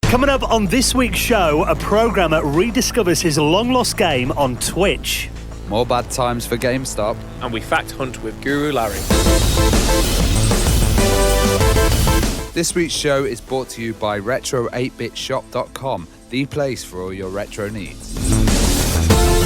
Coming up on this week's show, a programmer rediscovers his long-lost game on Twitch. More bad times for GameStop. And we fact hunt with Guru Larry. This week's show is brought to you by retro8bitshop.com, the place for all your retro needs.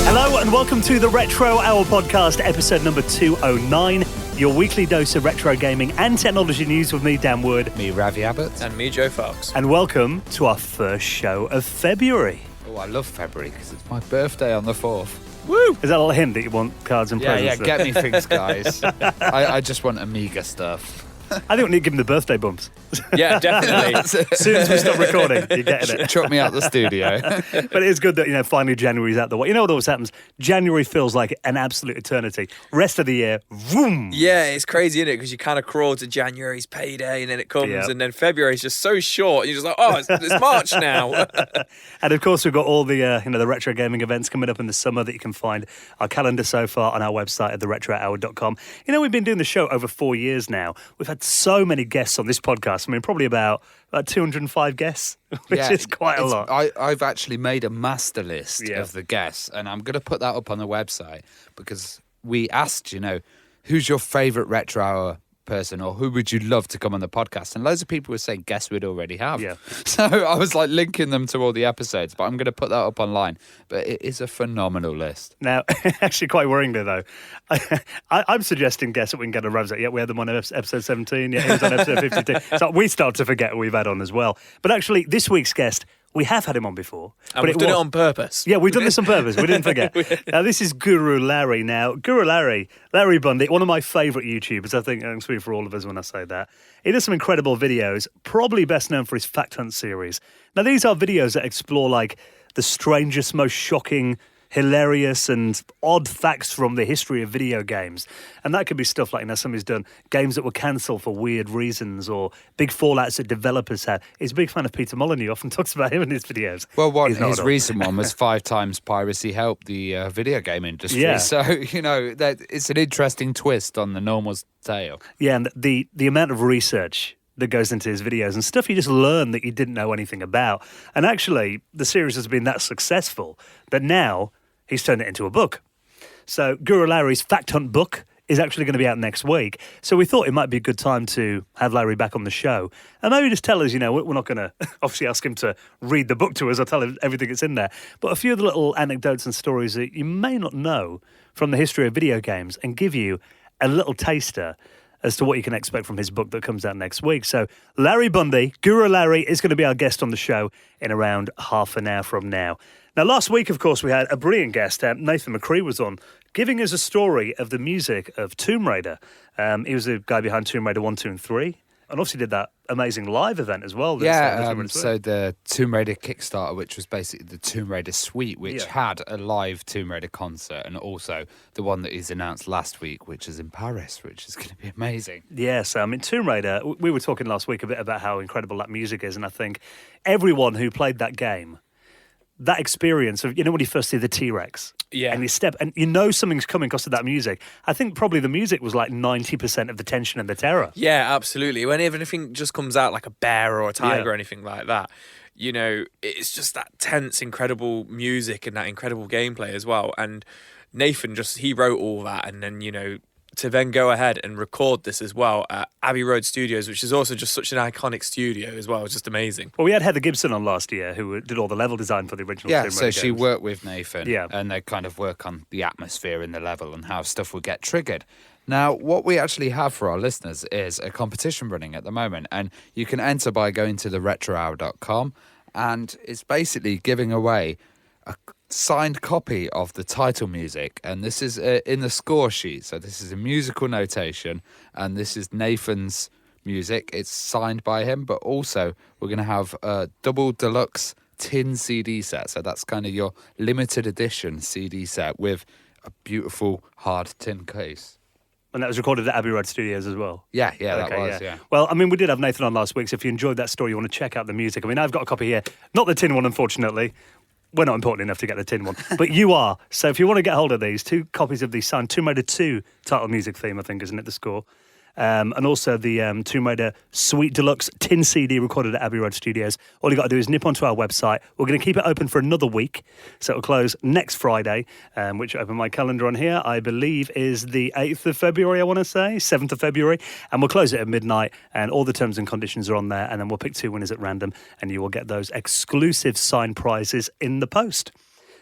Hello and welcome to the Retro Hour podcast, episode number 209, your weekly dose of retro gaming and technology news with me, Dan Wood. Me, Ravi Abbott. And me, Joe Fox. And welcome to our first show of February. Oh, I love February because it's my birthday on the 4th. Woo! Is that a little hint that you want cards and presents? Yeah, get me things, guys. I just want Amiga stuff. I think we need to give him the birthday bumps. Yeah, definitely. As soon as we stop recording, you're getting it. Chuck me out the studio. But it is good that, finally January's out the way. You know what always happens? January feels like an absolute eternity. Rest of the year, vroom! Yeah, it's crazy, isn't it? Because you kind of crawl to January's payday and then it comes and then February's just so short. And you're just like, oh, it's March now. And of course, we've got all the the retro gaming events coming up in the summer that you can find our calendar so far on our website at theretrohour.com. We've been doing the show over 4 years now. We've had so many guests on this podcast. I mean, probably about 205 guests, which is quite a lot. I've actually made a master list of the guests, and I'm going to put that up on the website because we asked, who's your favourite Retro Hour person, or who would you love to come on the podcast? And loads of people were saying guests we'd already have. Yeah. So I was linking them to all the episodes, but I'm going to put that up online. But it is a phenomenal list. Now, actually quite worryingly though, I'm suggesting guests that we can get on Rav's. Yeah, we had them on episode 17. Yeah, he was on episode 52. So we start to forget who we've had on as well. But actually, this week's guest, we have had him on before. And we've done it on purpose. Yeah, we've done this on purpose. We didn't forget. Now, this is Guru Larry. Now, Guru Larry Bundy, one of my favourite YouTubers. I think I can speak for all of us when I say that. He does some incredible videos, probably best known for his Fact Hunt series. Now, these are videos that explore, the strangest, most shocking, hilarious and odd facts from the history of video games. And that could be stuff like, somebody's done games that were cancelled for weird reasons or big fallouts that developers had. He's a big fan of Peter Molyneux. He often talks about him in his videos. Well, his recent one was 5 times piracy helped the video game industry. Yeah. So, that it's an interesting twist on the normal tale. Yeah, and the amount of research that goes into his videos and stuff you just learn that you didn't know anything about. And actually, the series has been that successful that now he's turned it into a book. So Guru Larry's Fact Hunt book is actually going to be out next week. So we thought it might be a good time to have Larry back on the show and maybe just tell us, we're not going to obviously ask him to read the book to us or tell him everything that's in there, but a few of the little anecdotes and stories that you may not know from the history of video games and give you a little taster as to what you can expect from his book that comes out next week. So Larry Bundy, Guru Larry, is going to be our guest on the show in around half an hour from now. Now, last week, of course, we had a brilliant guest. Nathan McCree was on, giving us a story of the music of Tomb Raider. He was the guy behind Tomb Raider 1, 2, and 3. And obviously did that amazing live event as well. So the Tomb Raider Kickstarter, which was basically the Tomb Raider Suite, which had a live Tomb Raider concert, and also the one that is announced last week, which is in Paris, which is going to be amazing. Yes, Tomb Raider, we were talking last week a bit about how incredible that music is, and I think everyone who played that game, that experience of, when you first see the T-Rex and you step and something's coming because of that music. I think probably the music was 90% of the tension and the terror. Yeah, absolutely. When anything just comes out like a bear or a tiger or anything like that, it's just that tense, incredible music and that incredible gameplay as well. And Nathan he wrote all that, and then, to then go ahead and record this as well at Abbey Road Studios, which is also just such an iconic studio as well. It's just amazing. Well, we had Heather Gibson on last year who did all the level design for the original Tomb Raider so games. she worked with Nathan and they kind of work on the atmosphere in the level and how stuff would get triggered. Now, what we actually have for our listeners is a competition running at the moment, and you can enter by going to theretrohour.com, and it's basically giving away a signed copy of the title music, and this is in the score sheet. So this is a musical notation, and this is Nathan's music. It's signed by him, but also we're going to have a double deluxe tin CD set. So that's kind of your limited edition CD set with a beautiful hard tin case. And that was recorded at Abbey Road Studios as well? Yeah, that was. Well, we did have Nathan on last week, so if you enjoyed that story, you want to check out the music. I've got a copy here. Not the tin one, unfortunately. We're not important enough to get the tin one, but you are. So if you want to get hold of these, 2 copies of the signed Tomb Raider 2 title music theme, I think, isn't it, the score? and also the Tomb Raider Sweet Deluxe Tin CD recorded at Abbey Road Studios. All you got to do is nip onto our website. We're going to keep it open for another week, so it'll close next Friday, which I open my calendar on here, I believe is the 8th of February, I want to say, 7th of February, and we'll close it at midnight, and all the terms and conditions are on there, and then we'll pick 2 winners at random, and you will get those exclusive signed prizes in the post.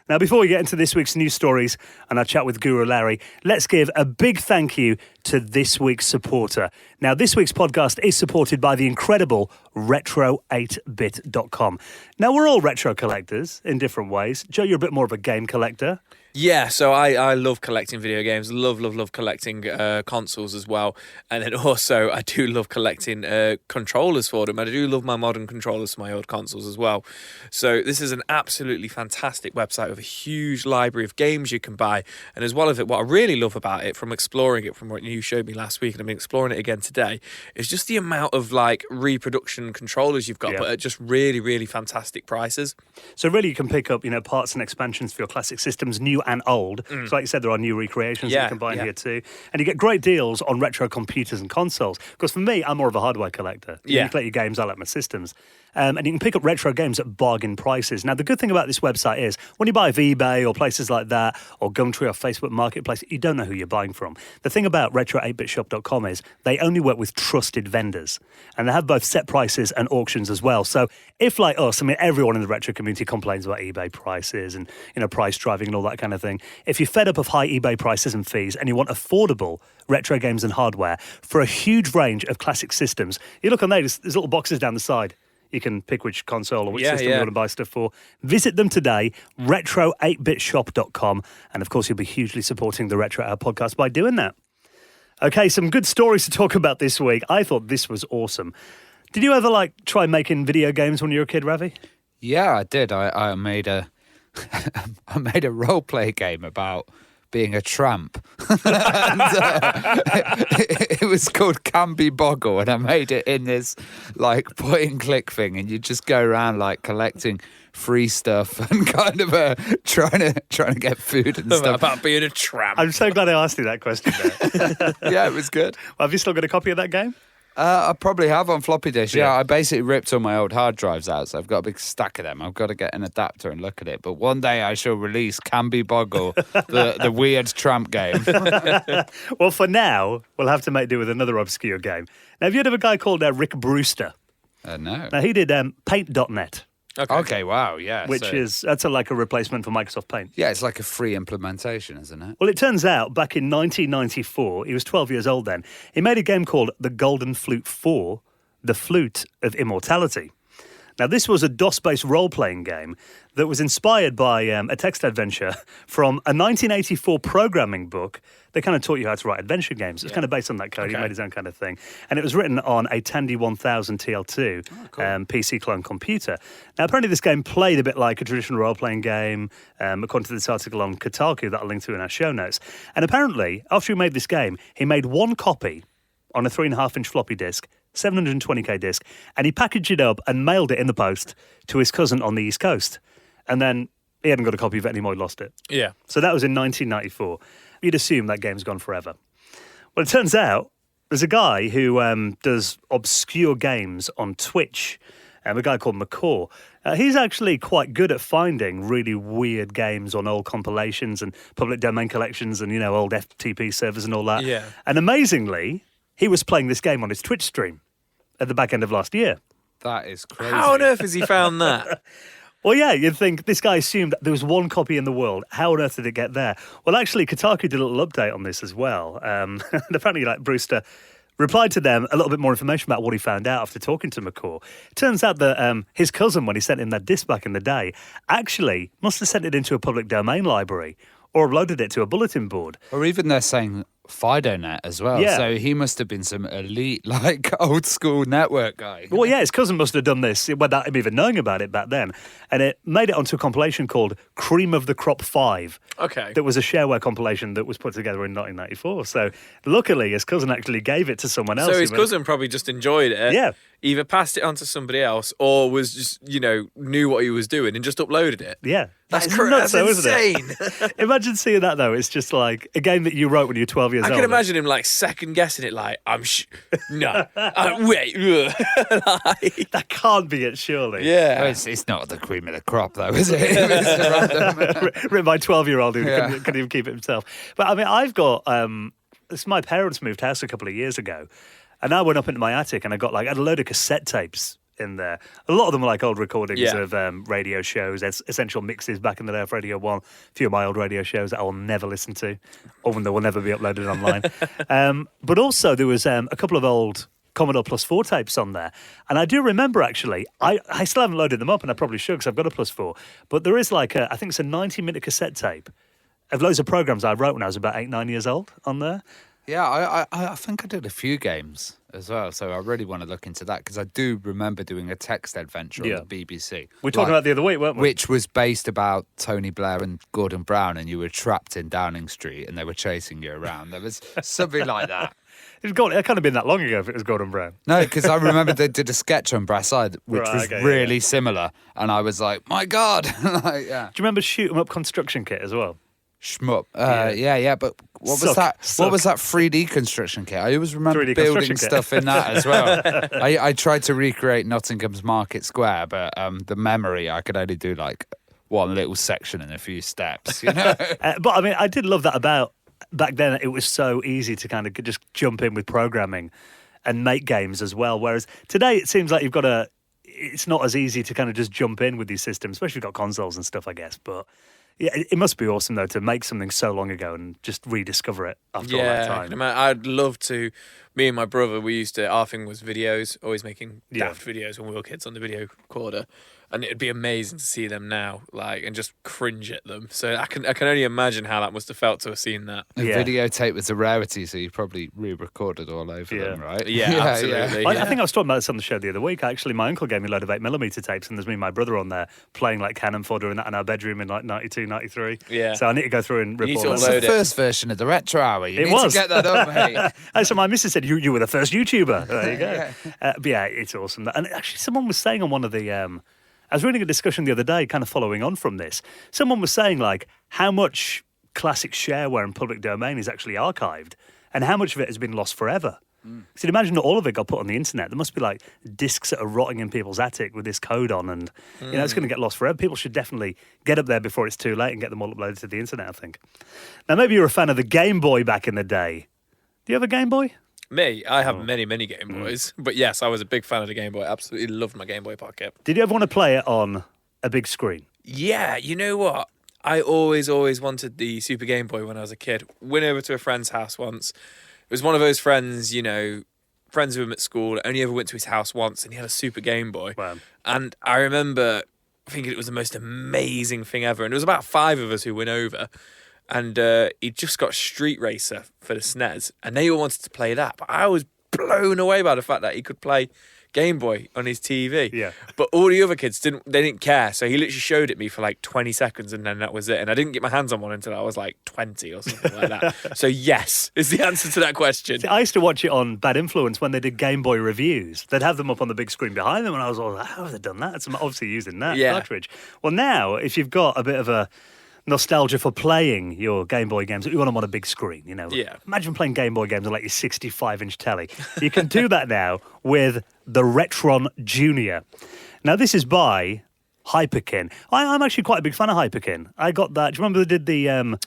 Now, before we get into this week's news stories and our chat with Guru Larry, let's give a big thank you to this week's supporter. Now, this week's podcast is supported by the incredible retro8bit.com. Now, we're all retro collectors in different ways. Joe, you're a bit more of a game collector. Yeah, so I love collecting video games. Love collecting consoles as well. And then also I do love collecting controllers for them. I do love my modern controllers for my old consoles as well. So this is an absolutely fantastic website with a huge library of games you can buy. And as well as it, what I really love about it, from exploring it, from what you showed me last week, and I've been exploring it again today, is just the amount of like reproduction controllers you've got, but at just really, really fantastic prices. So really you can pick up, parts and expansions for your classic systems, new and old. So like you said, there are new recreations that you can buy in here too. And you get great deals on retro computers and consoles. Because for me, I'm more of a hardware collector. You collect your games, I like my systems. And you can pick up retro games at bargain prices. Now, the good thing about this website is when you buy off eBay or places like that, or Gumtree or Facebook Marketplace, you don't know who you're buying from. The thing about retro8bitshop.com is they only work with trusted vendors. And they have both set prices and auctions as well. So if, like us, everyone in the retro community complains about eBay prices and, price driving and all that kind of thing. If you're fed up of high eBay prices and fees and you want affordable retro games and hardware for a huge range of classic systems, you look on there, there's little boxes down the side. You can pick which console or which system you want to buy stuff for. Visit them today, retro8bitshop.com. And, of course, you'll be hugely supporting the Retro Hour podcast by doing that. Okay, some good stories to talk about this week. I thought this was awesome. Did you ever, try making video games when you were a kid, Ravi? Yeah, I did. I made a I made a role-play game about being a tramp. And, it was called Canby Boggle, and I made it in this point and click thing, and you just go around collecting free stuff and kind of trying to get food and stuff. About being a tramp. I'm so glad I asked you that question there. Yeah, it was good. Well, have you still got a copy of that game? I probably have on floppy disk. Yeah, I basically ripped all my old hard drives out, so I've got a big stack of them. I've got to get an adapter and look at it. But one day I shall release Canby Boggle, the weird tramp game. Well, for now, we'll have to make do with another obscure game. Now, have you heard of a guy called Rick Brewster? No. Now, he did Paint.net. Okay, wow, yeah. That's a replacement for Microsoft Paint. Yeah, it's like a free implementation, isn't it? Well, it turns out back in 1994, he was 12 years old then, he made a game called The Golden Flute 4, The Flute of Immortality. Now, this was a DOS-based role-playing game that was inspired by a text adventure from a 1984 programming book that kind of taught you how to write adventure games. It's kind of based on that code. He made his own kind of thing. And it was written on a Tandy 1000 TL2 PC clone computer. Now, apparently this game played a bit like a traditional role-playing game, according to this article on Kotaku that I'll link to in our show notes. And apparently, after he made this game, he made one copy on a 3.5-inch floppy disk, 720k disc, and he packaged it up and mailed it in the post to his cousin on the East Coast. And then he hadn't got a copy of it anymore, he lost it. Yeah. So that was in 1994. You'd assume that game's gone forever. Well, it turns out there's a guy who does obscure games on Twitch, a guy called McCaw. He's actually quite good at finding really weird games on old compilations and public domain collections and, old FTP servers and all that. Yeah. And amazingly, he was playing this game on his Twitch stream at the back end of last year. That is crazy. How on earth has he found that? Well, yeah, you'd think this guy assumed that there was one copy in the world. How on earth did it get there? Well, actually, Kotaku did a little update on this as well. And apparently, Brewster replied to them a little bit more information about what he found out after talking to McCaw. It turns out that his cousin, when he sent him that disc back in the day, actually must have sent it into a public domain library or uploaded it to a bulletin board. Or even they're saying FidoNet as well. Yeah. So he must have been some elite, old school network guy. Well, yeah, his cousin must have done this without him even knowing about it back then. And it made it onto a compilation called Cream of the Crop 5. Okay. That was a shareware compilation that was put together in 1994. So luckily, his cousin actually gave it to someone else. So his cousin probably just enjoyed it. Yeah. Either passed it on to somebody else or was just, knew what he was doing and just uploaded it. Yeah. That's insane. Isn't it? Imagine seeing that, though. It's just like a game that you wrote when you were 12 years years old. I can imagine him like second guessing it, like no, wait, like, that can't be it, surely. yeah. Well, it's not the cream of the crop, though, is it? It's random. Written by a 12-year-old who Yeah. couldn't even keep it himself. But I mean, I've got my parents moved house a couple of years ago, and I went up into my attic and I had a load of cassette tapes in there. A lot of them were like old recordings of radio shows, essential mixes back in the day of Radio 1. A few of my old radio shows that I will never listen to, or they will never be uploaded online. But also there was a couple of old Commodore Plus 4 tapes on there. And I do remember, actually, I still haven't loaded them up, and I probably should because I've got a Plus 4. But there is I think it's a 90-minute cassette tape of loads of programs I wrote when I was about 8, 9 years old on there. Yeah, I think I did a few games as well, so I really want to look into that because I do remember doing a text adventure on the BBC. We were talking about the other week, weren't we? Which was based about Tony Blair and Gordon Brown, and you were trapped in Downing Street and they were chasing you around. There was something like that. It can't have been that long ago if it was Gordon Brown. No, because I remember they did a sketch on Brasside, which was really similar, and I was like, my God. Do you remember Shoot 'em Up Construction Kit as well? Shmup. Yeah, but what was that? What was that 3D construction kit? I always remember building stuff in that as well. I tried to recreate Nottingham's Market Square, but the memory, I could only do like one little section in a few steps, you know? But I mean, I did love that about back then. It was so easy to kind of just jump in with programming and make games as well. Whereas today it seems like it's not as easy to kind of just jump in with these systems, especially if you've got consoles and stuff, I guess. But yeah, it must be awesome, though, to make something so long ago and just rediscover it after all that time. Yeah, I'd love to. Me and my brother, our thing was videos, always making daft videos when we were kids on the video recorder. And it'd be amazing to see them now, and just cringe at them. So I can only imagine how that must have felt to have seen that. The videotape was a rarity, so you probably re-recorded all over them, right? Yeah, absolutely. I think I was talking about this on the show the other week. Actually, my uncle gave me a load of 8mm tapes, and there's me and my brother on there playing like cannon fodder in our bedroom in like 92, 93. Yeah. So I need to go through and rip all That's that. the first version of the Retro Hour. You need to get that up, mate. And so my missus said, you were the first YouTuber. There you go. But yeah, it's awesome. And actually, someone was saying on one of the... I was reading a discussion the other day, kind of following on from this. Someone was saying, how much classic shareware in public domain is actually archived and how much of it has been lost forever. So you'd imagine that all of it got put on the internet. There must be, discs that are rotting in people's attic with this code on and, it's going to get lost forever. People should definitely get up there before it's too late and get them all uploaded to the internet, I think. Now, maybe you're a fan of the Game Boy back in the day. Do you have a Game Boy? Me, I have many, many Game Boys. But yes, I was a big fan of the Game Boy. Absolutely loved my Game Boy Pocket. Did you ever want to play it on a big screen? Yeah, you know what? I always wanted the Super Game Boy when I was a kid. Went over to a friend's house once. It was one of those friends, friends with him at school. Only ever went to his house once, and he had a Super Game Boy. Wow. And I remember thinking it was the most amazing thing ever. And there was about 5 of us who went over. And he just got Street Racer for the SNES, and they all wanted to play that. But I was blown away by the fact that he could play Game Boy on his TV. Yeah. But all the other kids didn't care. So he literally showed it me for 20 seconds, and then that was it. And I didn't get my hands on one until I was 20 or something like that. So yes is the answer to that question. See, I used to watch it on Bad Influence when they did Game Boy reviews. They'd have them up on the big screen behind them, and I was all, how have they done that? It's obviously using that cartridge. Well, now, if you've got a bit of a nostalgia for playing your Game Boy games, you want them on a big screen, Yeah. Imagine playing Game Boy games on your 65-inch telly. You can do that now with the Retron Jr. Now, this is by Hyperkin. I'm actually quite a big fan of Hyperkin. I got that. Do you remember they did the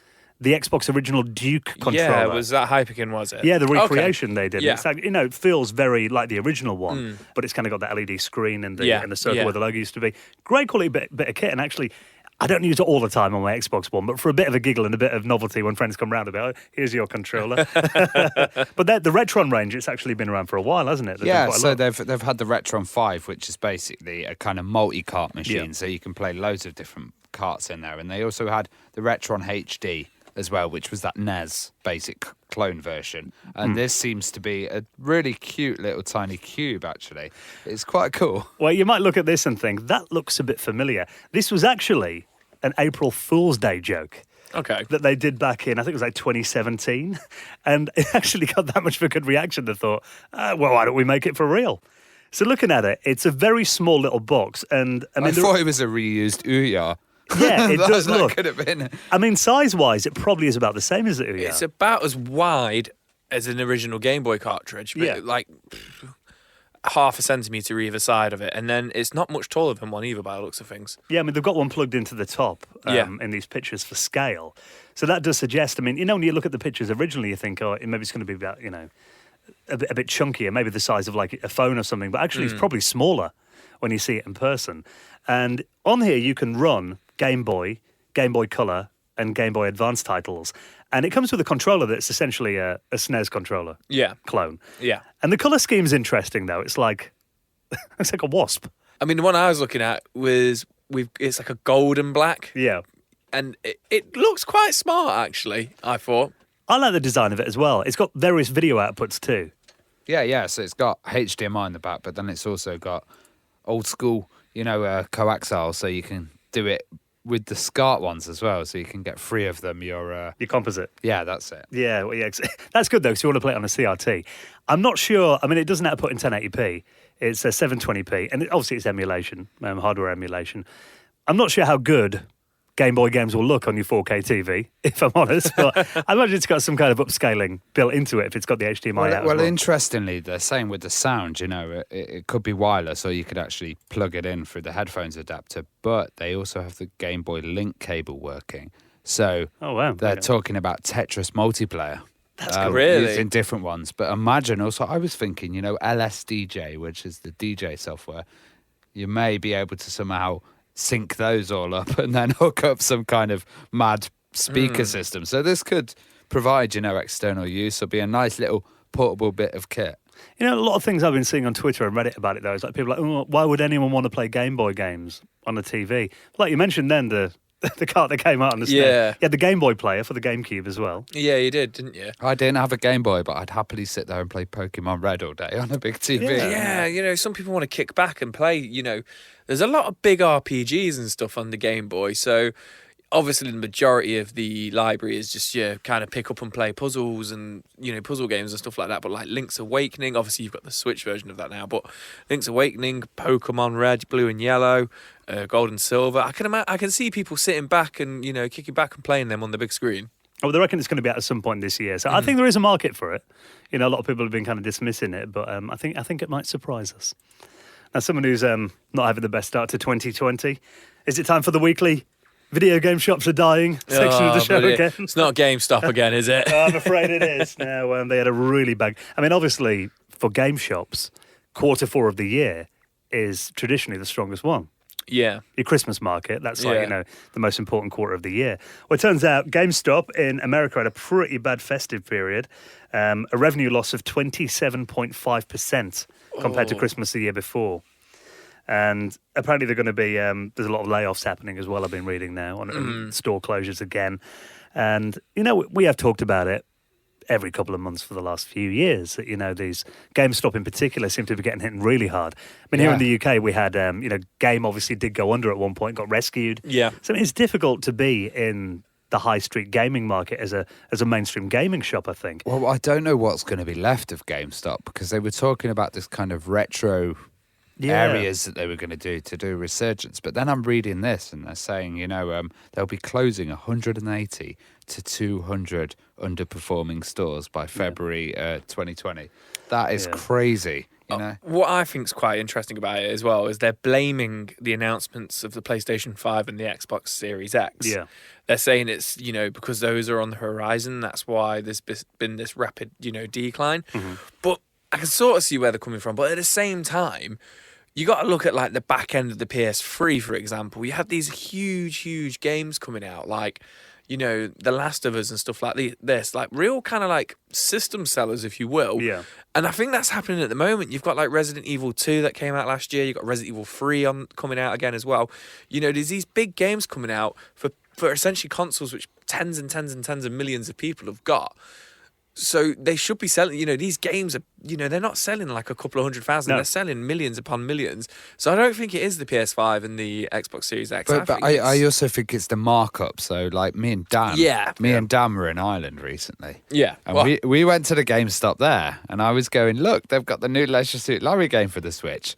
Xbox original Duke controller? Yeah, was that Hyperkin, was it? Yeah, the recreation they did. Yeah. It's it feels very like the original one, but it's kind of got that LED screen and the circle where the logo used to be. Great quality bit of kit, and actually, I don't use it all the time on my Xbox One, but for a bit of a giggle and a bit of novelty when friends come round about, here's your controller. But the Retron range, it's actually been around for a while, hasn't it? They've had the Retron 5, which is basically a kind of multi-cart machine, so you can play loads of different carts in there. And they also had the Retron HD as well, which was that NES basic clone version. And this seems to be a really cute little tiny cube, actually. It's quite cool. Well, you might look at this and think, that looks a bit familiar. This was actually an April Fool's Day joke. Okay. That they did back in, I think it was 2017. And it actually got that much of a good reaction. They thought, well, why don't we make it for real? So looking at it, it's a very small little box. And I thought it was a reused Ouya. Yeah, it does That look. could have been. I mean, size-wise, it probably is about the same as the Ouya. It's about as wide as an original Game Boy cartridge, but like half a centimetre either side of it. And then it's not much taller than one either by the looks of things. Yeah, I mean, they've got one plugged into the top in these pictures for scale. So that does suggest, I mean, when you look at the pictures originally, you think, maybe it's going to be about, a bit chunkier, maybe the size of like a phone or something, but actually it's probably smaller when you see it in person. And on here, you can run Game Boy Color, and Game Boy Advance titles. And it comes with a controller that's essentially a SNES controller clone. Yeah. And the colour scheme's interesting, though. It's like a wasp. I mean, the one I was looking at was, it's like a golden black. Yeah. And it looks quite smart, actually, I thought. I like the design of it as well. It's got various video outputs, too. Yeah. So it's got HDMI in the back, but then it's also got old school, coaxial, so you can do it with the SCART ones as well, so you can get 3 of them. Your composite. Yeah, that's it. Yeah, that's good though, because you want to play it on a CRT. I'm not sure. I mean, it doesn't output in 1080p. It's a 720p, and obviously it's emulation, hardware emulation. I'm not sure how good Game Boy games will look on your 4K TV, if I'm honest. But I imagine it's got some kind of upscaling built into it if it's got the HDMI out. Well, interestingly, they're saying with the sound, it could be wireless, or you could actually plug it in through the headphones adapter. But they also have the Game Boy Link cable working. So they're talking about Tetris multiplayer. That's cool. Really? Using different ones. But imagine also, I was thinking, LSDJ, which is the DJ software, you may be able to somehow sync those all up and then hook up some kind of mad speaker system. So this could provide, external use or be a nice little portable bit of kit. A lot of things I've been seeing on Twitter and Reddit about it, though, is like people are like, why would anyone want to play Game Boy games on a TV? Like you mentioned then, the cart that came out on the SNES. Yeah. You had the Game Boy player for the GameCube as well. Yeah, you did, didn't you? I didn't have a Game Boy, but I'd happily sit there and play Pokemon Red all day on a big TV. Yeah, some people want to kick back and play, there's a lot of big RPGs and stuff on the Game Boy, so obviously the majority of the library is just kind of pick up and play puzzles and puzzle games and stuff like that. But like Link's Awakening, obviously you've got the Switch version of that now, but Link's Awakening, Pokemon Red, Blue and Yellow, Gold and Silver, I can see people sitting back and kicking back and playing them on the big screen. Oh, they reckon it's going to be out at some point this year, so I think there is a market for it. A lot of people have been kind of dismissing it, but I think it might surprise us. As someone who's not having the best start to 2020, is it time for the weekly video game shops are dying section of the show again? It's not GameStop again, is it? I'm afraid it is. No, they had a really bad... I mean, obviously, for game shops, Q4 of the year is traditionally the strongest one. Yeah. Your Christmas market, that's like, the most important quarter of the year. Well, it turns out GameStop in America had a pretty bad festive period, a revenue loss of 27.5% compared to Christmas the year before. And apparently they're going to be, there's a lot of layoffs happening as well, I've been reading now, on store closures again. And, we have talked about it every couple of months for the last few years. That, these GameStop in particular seem to be getting hit really hard. I mean, here in the UK, we had, Game obviously did go under at one point, got rescued. Yeah. So it's difficult to be in the high street gaming market as a mainstream gaming shop, I think. Well, I don't know what's going to be left of GameStop, because they were talking about this kind of retro areas that they were going to do resurgence. But then I'm reading this and they're saying, they'll be closing 180 to 200 underperforming stores by February 2020. That is crazy. What I think is quite interesting about it as well is they're blaming the announcements of the PlayStation 5 and the Xbox Series X. Yeah. They're saying it's, because those are on the horizon, that's why there's been this rapid, decline. Mm-hmm. But I can sort of see where they're coming from. But at the same time, you got to look at like the back end of the PS3, for example. You have these huge games coming out, like, The Last of Us and stuff like this, like real kind of like system sellers, if you will. Yeah. And I think that's happening at the moment. You've got like Resident Evil 2 that came out last year. You've got Resident Evil 3 coming out again as well. There's these big games coming out for essentially consoles which tens and tens and tens of millions of people have got. So they should be selling, these games are, they're not selling like a couple of 100,000. No. They're selling millions upon millions. So I don't think it is the PS5 and the Xbox Series X. But I also think it's the markup. So like me and Dan. And Dan were in Ireland recently. Yeah. And we went to the GameStop there and I was going, look, they've got the new Leisure Suit Larry game for the Switch.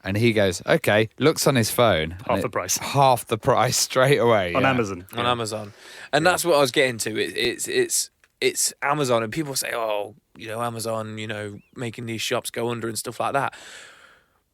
And he goes, okay, looks on his phone. Half the price. Half the price straight away. On Amazon. On Amazon. And that's what I was getting to. It's Amazon, and people say, oh, Amazon, making these shops go under and stuff like that.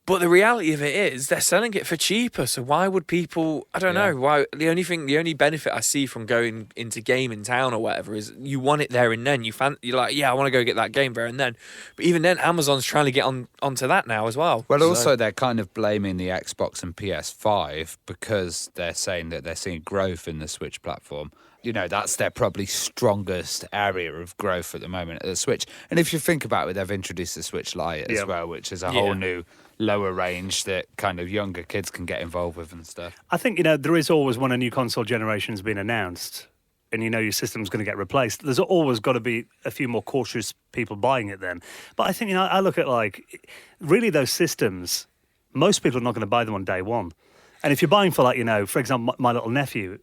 But the reality of it is they're selling it for cheaper. So why would people, I don't know, why the only benefit I see from going into Game in Town or whatever is you want it there and then. You're like, I want to go get that game there and then. But even then, Amazon's trying to get onto that now as well. Well, also they're kind of blaming the Xbox and PS5 because they're saying that they're seeing growth in the Switch platform. That's their probably strongest area of growth at the moment at the Switch. And if you think about it, they've introduced the Switch Lite as well, which is a whole new lower range that kind of younger kids can get involved with and stuff. I think, there is always, when a new console generation's been announced and your system's going to get replaced, there's always got to be a few more cautious people buying it then. But I think, I look at really those systems, most people are not going to buy them on day one. And if you're buying for for example, my little nephew,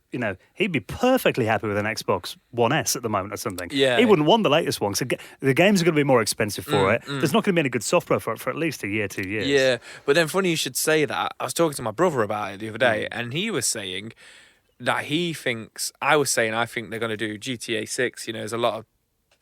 he'd be perfectly happy with an Xbox One S at the moment or something. Yeah. He wouldn't want the latest one. So the games are going to be more expensive for it. There's not going to be any good software for it for at least a year, 2 years. Yeah, but then funny you should say that. I was talking to my brother about it the other day, and he was saying that I think they're going to do GTA 6. There's a lot of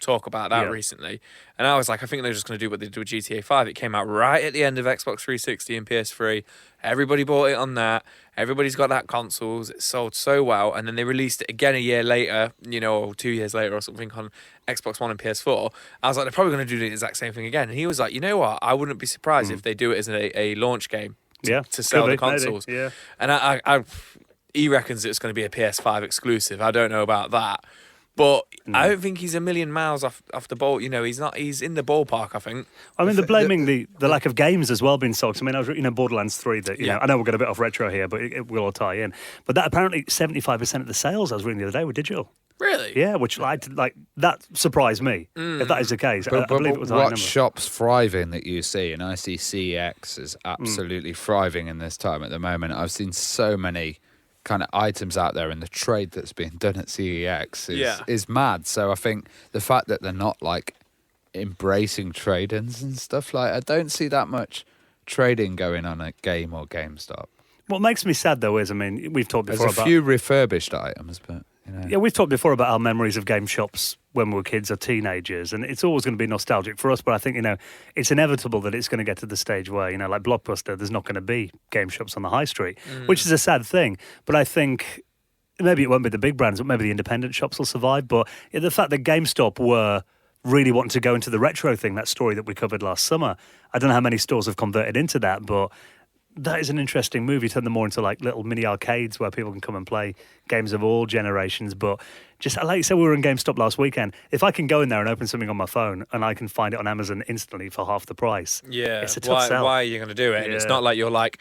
talk about that recently. And I was like, I think they're just going to do what they did with GTA 5. It came out right at the end of Xbox 360 and PS3. Everybody bought it on that. Everybody's got that consoles. It sold so well. And then they released it again a year later, or 2 years later or something on Xbox One and PS4. I was like, they're probably going to do the exact same thing again. And he was like, you know what? I wouldn't be surprised if they do it as a launch game to sell the consoles. Maybe. Yeah. And he reckons it's going to be a PS5 exclusive. I don't know about that. But I don't think he's a million miles off the ball. He's not. He's in the ballpark, I think. I mean, they're blaming the lack of games as well being sold. I mean, I was Borderlands 3 that, I know we're going a bit off retro here, but it will all tie in. But that apparently 75% of the sales I was reading the other day were digital. Really? Yeah, which that surprised me, if that is the case. I believe it was a high number. What shop's thriving that you see, and I see CEX is absolutely thriving in this time at the moment. I've seen so many kind of items out there, and the trade that's being done at CEX is mad. So I think the fact that they're not embracing trade-ins and stuff, I don't see that much trading going on at Game or GameStop. What makes me sad though is, we've talked before about... There's a few refurbished items, but... Yeah, we've talked before about our memories of game shops when we were kids or teenagers, and it's always going to be nostalgic for us, but I think, it's inevitable that it's going to get to the stage where, like Blockbuster, there's not going to be game shops on the high street, which is a sad thing. But I think maybe it won't be the big brands, but maybe the independent shops will survive. But the fact that GameStop were really wanting to go into the retro thing, that story that we covered last summer, I don't know how many stores have converted into that, but... that is an interesting move. You turn them more into little mini arcades where people can come and play games of all generations. But just like you said, we were in GameStop last weekend. If I can go in there and open something on my phone and I can find it on Amazon instantly for half the price, it's a tough sell. Why are you going to do it? And it's not like you're like,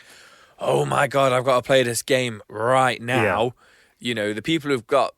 oh my God, I've got to play this game right now. The people who've got...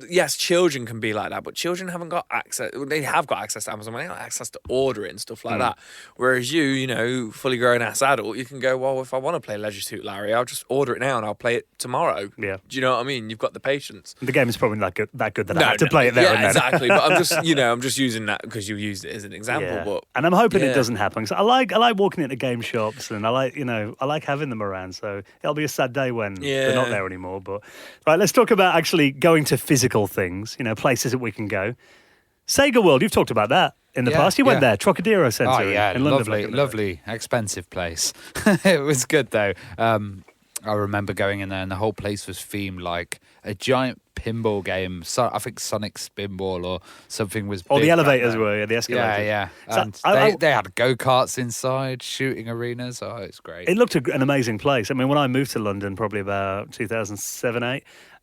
Yes, children can be like that, but children haven't got access... They have got access to Amazon, but they don't have access to order it and stuff like that. Whereas you, fully grown-ass adult, you can go, well, if I want to play Leisure Suit Larry, I'll just order it now and I'll play it tomorrow. Yeah. Do you know what I mean? You've got the patience. The game is probably that good that I have to play it there and then. Exactly. But I'm just, I'm just using that because you used it as an example. Yeah. But and I'm hoping it doesn't happen. So I like walking into game shops, and I like having them around. So it'll be a sad day when they're not there anymore. But right, let's talk about actually going to physical things, places that we can go. Sega World, you've talked about that in the past. You went there, Trocadero Centre in London. Lovely, expensive place. It was good though. I remember going in there and the whole place was themed like a giant pinball game. So I think Sonic Spinball or something was big. Oh, the elevators were, the escalators. Yeah. And they had go-karts inside, shooting arenas. Oh, it's great. It looked an amazing place. When I moved to London, probably about 2007, 8,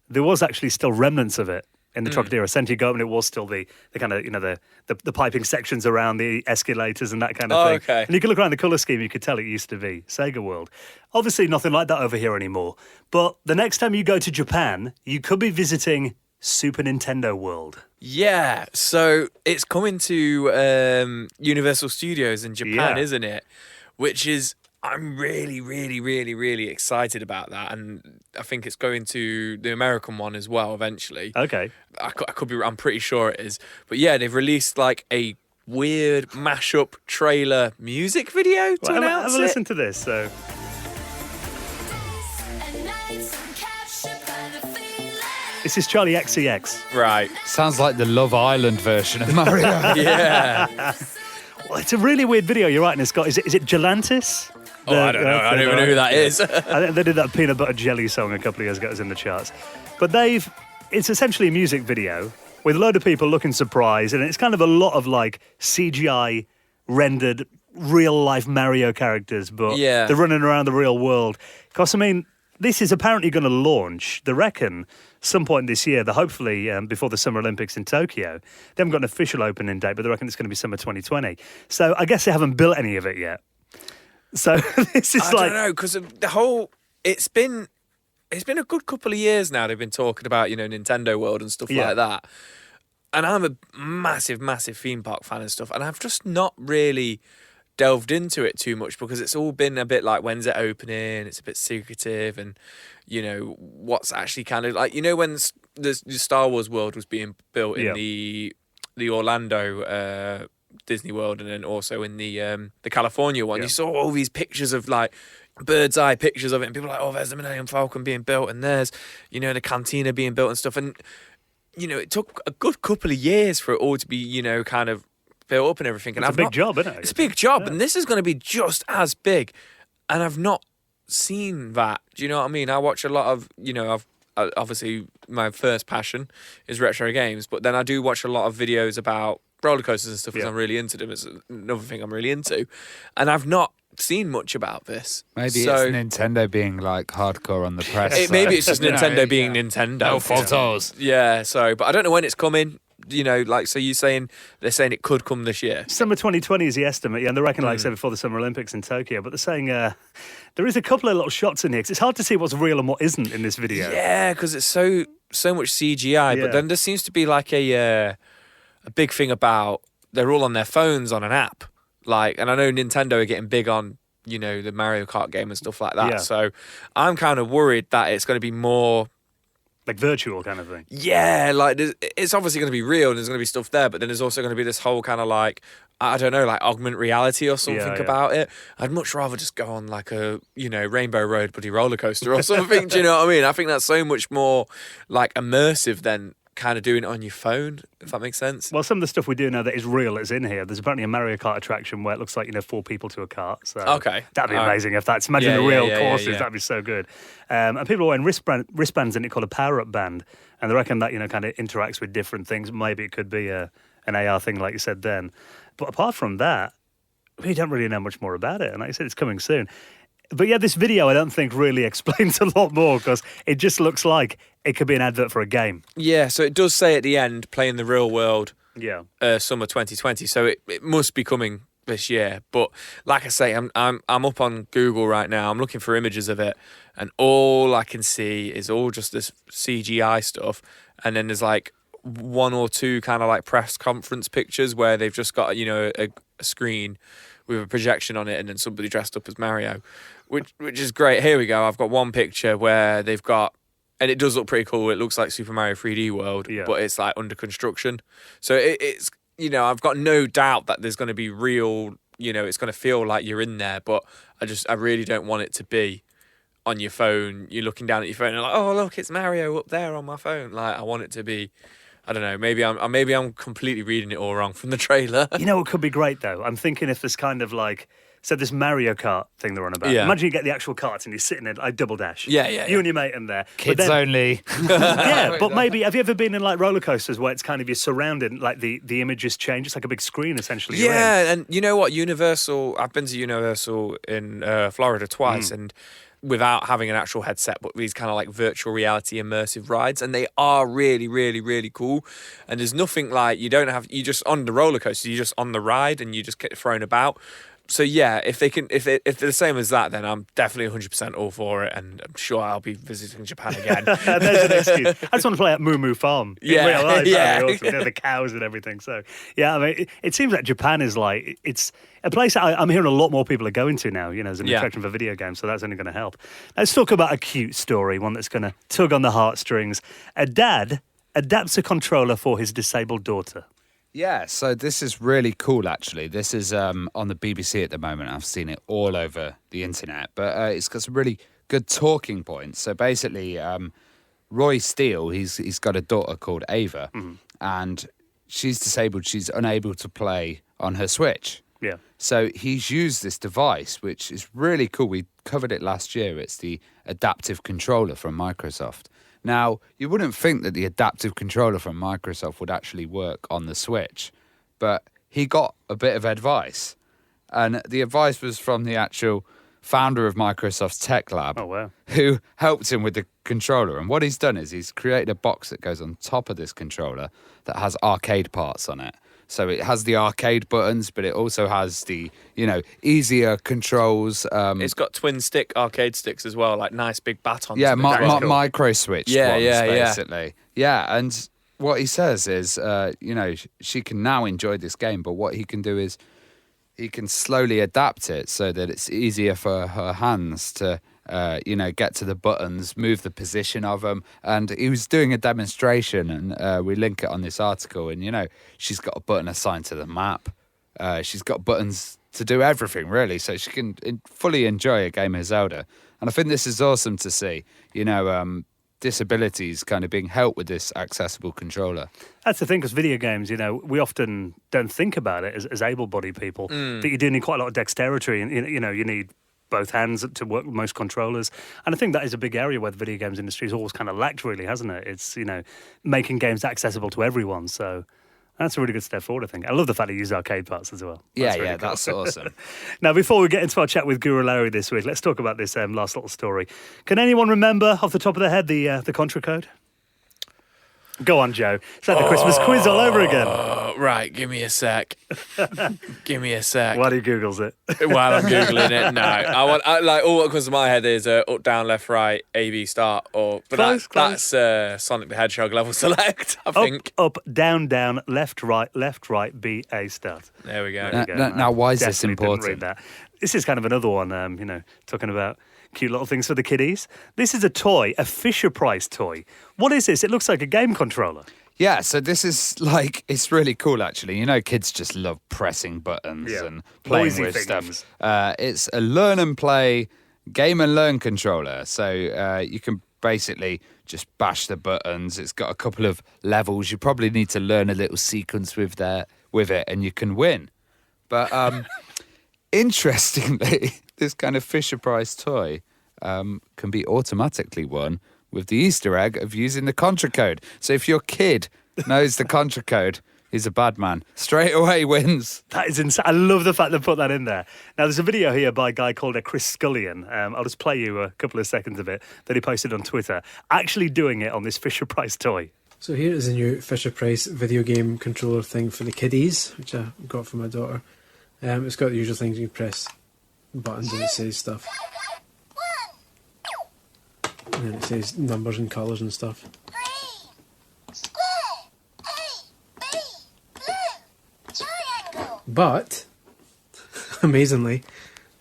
there was actually still remnants of it in the Trocadero Centre. You go up and it was still the kind of, the piping sections around the escalators and that kind of thing. Okay. And you could look around the colour scheme, you could tell it used to be Sega World. Obviously nothing like that over here anymore. But the next time you go to Japan, you could be visiting Super Nintendo World. Yeah, so it's coming to Universal Studios in Japan, isn't it? Which is... I'm really, really, really, really excited about that, and I think it's going to the American one as well eventually. Okay, I could be. I'm pretty sure it is. But yeah, they've released a weird mashup trailer music video to announce have a listen to this. So, This is Charlie XCX. Right. Sounds like the Love Island version of Mario. Yeah. Well, it's a really weird video. You're right, and it's got, is it Gelantis? I don't know. I don't even know who that is. I think they did that peanut butter jelly song a couple of years ago. It was in the charts. But it's essentially a music video with a load of people looking surprised, and it's kind of a lot of like CGI rendered real life Mario characters, but they're running around the real world. Because, I mean, this is apparently going to launch, they reckon, some point this year, hopefully before the Summer Olympics in Tokyo. They haven't got an official opening date, but they reckon it's going to be summer 2020. So I guess they haven't built any of it yet. So this is I don't know, because the whole, it's been a good couple of years now they've been talking about, Nintendo World and stuff like that. And I'm a massive, massive theme park fan and stuff, and I've just not really delved into it too much because it's all been a bit like, when's it opening? It's a bit secretive, and what's actually kind of like, when the Star Wars world was being built in the Orlando Disney World, and then also in the California one, you saw all these pictures of like bird's eye pictures of it, and people were like, oh, there's the Millennium Falcon being built, and there's the cantina being built and stuff, and it took a good couple of years for it all to be kind of built up and everything. And it's a big job, isn't it? It's a big job, and this is going to be just as big, and I've not seen that. Do you know what I mean? I watch a lot of obviously my first passion is retro games, but then I do watch a lot of videos about roller coasters and stuff because I'm really into them. It's another thing I'm really into, and I've not seen much about this. Maybe it's Nintendo being like hardcore on the press. Maybe it's just Nintendo being Nintendo. No photos. Yeah, but I don't know when it's coming. So you're saying they're saying it could come this year? Summer 2020 is the estimate, and they reckon, like I said, before the Summer Olympics in Tokyo. But they're saying there is a couple of little shots in here, 'cause it's hard to see what's real and what isn't in this video. Yeah, because it's so much CGI. But then there seems to be like a big thing about they're all on their phones on an app. And I know Nintendo are getting big on, the Mario Kart game and stuff like that. Yeah. So I'm kind of worried that it's going to be more like virtual kind of thing. Yeah, like it's obviously going to be real and there's going to be stuff there, but then there's also going to be this whole kind of like, I don't know, like augmented reality or something about it. I'd much rather just go on like a, Rainbow Road bloody roller coaster or something. Do you know what I mean? I think that's so much more like immersive than kind of doing it on your phone, if that makes sense. Well, some of the stuff we do know that is real is in here. There's apparently a Mario Kart attraction where it looks like 4 people to a kart. So that'd be amazing if that's imagine the real courses. That'd be so good. And people are wearing wristbands in it called a power-up band, and they reckon that kind of interacts with different things. Maybe it could be an AR thing, like you said then. But apart from that, we don't really know much more about it. And like I said, it's coming soon. But yeah, this video I don't think really explains a lot more because it just looks like it could be an advert for a game. Yeah, so it does say at the end, play in the real world, summer 2020. So it must be coming this year. But like I say, I'm up on Google right now. I'm looking for images of it, and all I can see is all just this CGI stuff. And then there's like 1 or 2 kind of like press conference pictures where they've just got a screen with a projection on it, and then somebody dressed up as Mario, which is great. Here we go. I've got one picture where they've got, and it does look pretty cool. It looks like Super Mario 3D World, but it's like under construction. So it's I've got no doubt that there's going to be real. It's going to feel like you're in there, but I really don't want it to be on your phone. You're looking down at your phone and like, oh look, it's Mario up there on my phone. Like I want it to be. I don't know. Maybe I'm completely reading it all wrong from the trailer. It could be great though. I'm thinking if there's kind of like, so this Mario Kart thing they're on about. Yeah. Imagine you get the actual carts and you're sitting in like double dash. Yeah. You and your mate in there. Kids only. Yeah, but maybe have you ever been in like roller coasters where it's kind of you're surrounded, like the images change? It's like a big screen essentially. Yeah, and you know what? Universal. I've been to Universal in Florida twice, and without having an actual headset, but these kind of like virtual reality immersive rides, and they are really, really, really cool. And there's nothing like you just on the roller coaster, you're just on the ride and you just get thrown about. So yeah, if they're the same as that, then I'm definitely 100% all for it, and I'm sure I'll be visiting Japan again. There's an excuse. I just want to play at Moo Moo Farm in real life. Yeah, awesome. The cows and everything. So yeah, I mean, it seems like Japan is like it's a place that I'm hearing a lot more people are going to now. As an attraction for video games, so that's only going to help. Let's talk about a cute story, one that's going to tug on the heartstrings. A dad adapts a controller for his disabled daughter. Yeah, so this is really cool, actually. This is on the BBC at the moment. I've seen it all over the internet, but it's got some really good talking points. So basically, Roy Steele, he's got a daughter called Ava, and she's disabled. She's unable to play on her Switch. Yeah. So he's used this device, which is really cool. We covered it last year. It's the adaptive controller from Microsoft. Now, you wouldn't think that the adaptive controller from Microsoft would actually work on the Switch, but he got a bit of advice. And the advice was from the actual founder of Microsoft's Tech Lab, who helped him with the controller. And what he's done is he's created a box that goes on top of this controller that has arcade parts on it. So it has the arcade buttons, but it also has the, easier controls. It's got twin stick arcade sticks as well, like nice big batons. Yeah, micro switch ones, basically. Yeah, and what he says is, she can now enjoy this game, but what he can do is he can slowly adapt it so that it's easier for her hands to, get to the buttons, move the position of them. And he was doing a demonstration, and we link it on this article. And, she's got a button assigned to the map. She's got buttons to do everything, really, so she can fully enjoy a game of Zelda. And I think this is awesome to see, disabilities kind of being helped with this accessible controller. That's the thing, because video games, we often don't think about it as able-bodied people, that you do need quite a lot of dexterity, and, you need both hands to work with most controllers. And I think that is a big area where the video games industry has always kind of lacked, really, hasn't it? It's, making games accessible to everyone. So that's a really good step forward, I think. I love the fact they use arcade parts as well. That's really cool. That's awesome. Now, before we get into our chat with Guru Larry this week, let's talk about this last little story. Can anyone remember off the top of their head the contra code? Go on, Joe. It's like the Christmas quiz all over again. Right, give me a sec. Give me a sec. While he Googles it. While I'm Googling it, no. All what comes to my head is up, down, left, right, A, B, start. That's Sonic the Hedgehog level select, I think. Up, down, left, right, B, A, start. There we go. Now, why is this important? Didn't read that. This is kind of another one, talking about cute little things for the kiddies. This is a toy, a Fisher-Price toy. What is this? It looks like a game controller. Yeah, so this is it's really cool, actually. Kids just love pressing buttons and playing Noisy with things. stuff. It's a learn and play, game and learn controller. So you can basically just bash the buttons. It's got a couple of levels. You probably need to learn a little sequence with it, and you can win. But interestingly, this kind of Fisher-Price toy can be automatically won with the Easter egg of using the contra code. So if your kid knows the contra code, he's a bad man. Straight away wins. That is insane. I love the fact they put that in there. Now, there's a video here by a guy called Chris Scullion. I'll just play you a couple of seconds of it that he posted on Twitter, actually doing it on this Fisher-Price toy. So here is a new Fisher-Price video game controller thing for the kiddies, which I got for my daughter. It's got the usual things. You can press buttons and it says stuff. And then it says numbers and colours and stuff. But, amazingly,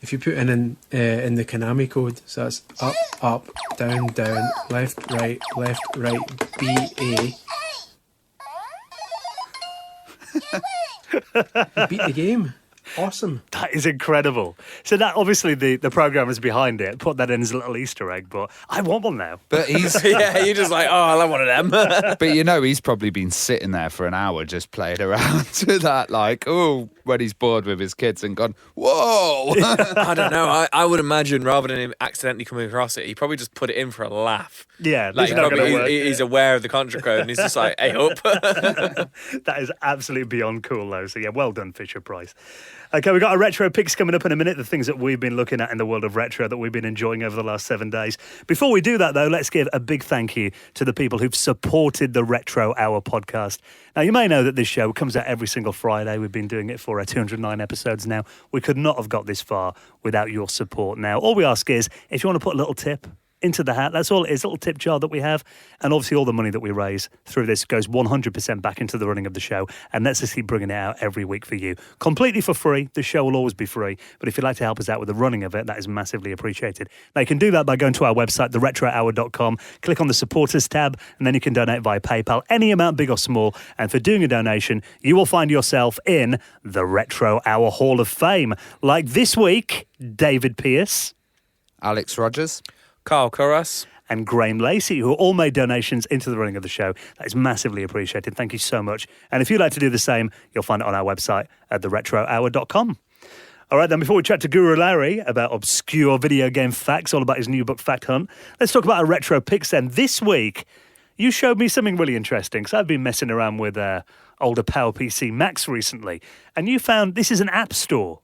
if you put in the Konami code, so that's up, down, left, right, B, A. You beat the game. Awesome. That is incredible. So that obviously the programmers behind it put that in as a little Easter egg, but I want one now. But he's you're just like, I love one of them. But he's probably been sitting there for an hour just playing around with that, when he's bored with his kids and gone, whoa. I don't know. I would imagine rather than him accidentally coming across it, he probably just put it in for a laugh. Yeah, he's aware of the contra code and he's just like, hey, up. That is absolutely beyond cool, though. So, yeah, well done, Fisher-Price. Okay, we've got our retro picks coming up in a minute, the things that we've been looking at in the world of retro that we've been enjoying over the last 7 days. Before we do that, though, let's give a big thank you to the people who've supported the Retro Hour podcast. Now, you may know that this show comes out every single Friday. We've been doing it for 209 episodes now. We could not have got this far without your support. Now, all we ask is, if you want to put a little tip into the hat, that's all it is, a little tip jar that we have, and obviously all the money that we raise through this goes 100% back into the running of the show, and let's just keep bringing it out every week for you, completely for free. The show will always be free, but if you'd like to help us out with the running of it, that is massively appreciated. Now, you can do that by going to our website, theretrohour.com, click on the supporters tab, and then you can donate via PayPal, any amount, big or small, and for doing a donation, you will find yourself in the Retro Hour Hall of Fame. Like this week, David Pierce, Alex Rogers, Carl Curras, and Graham Lacey, who all made donations into the running of the show. That is massively appreciated. Thank you so much. And if you'd like to do the same, you'll find it on our website at theretrohour.com. All right, then, before we chat to Guru Larry about obscure video game facts, all about his new book, Fact Hunt, let's talk about our retro picks then. This week, you showed me something really interesting, because I've been messing around with older PowerPC Macs recently, and you found this is an app store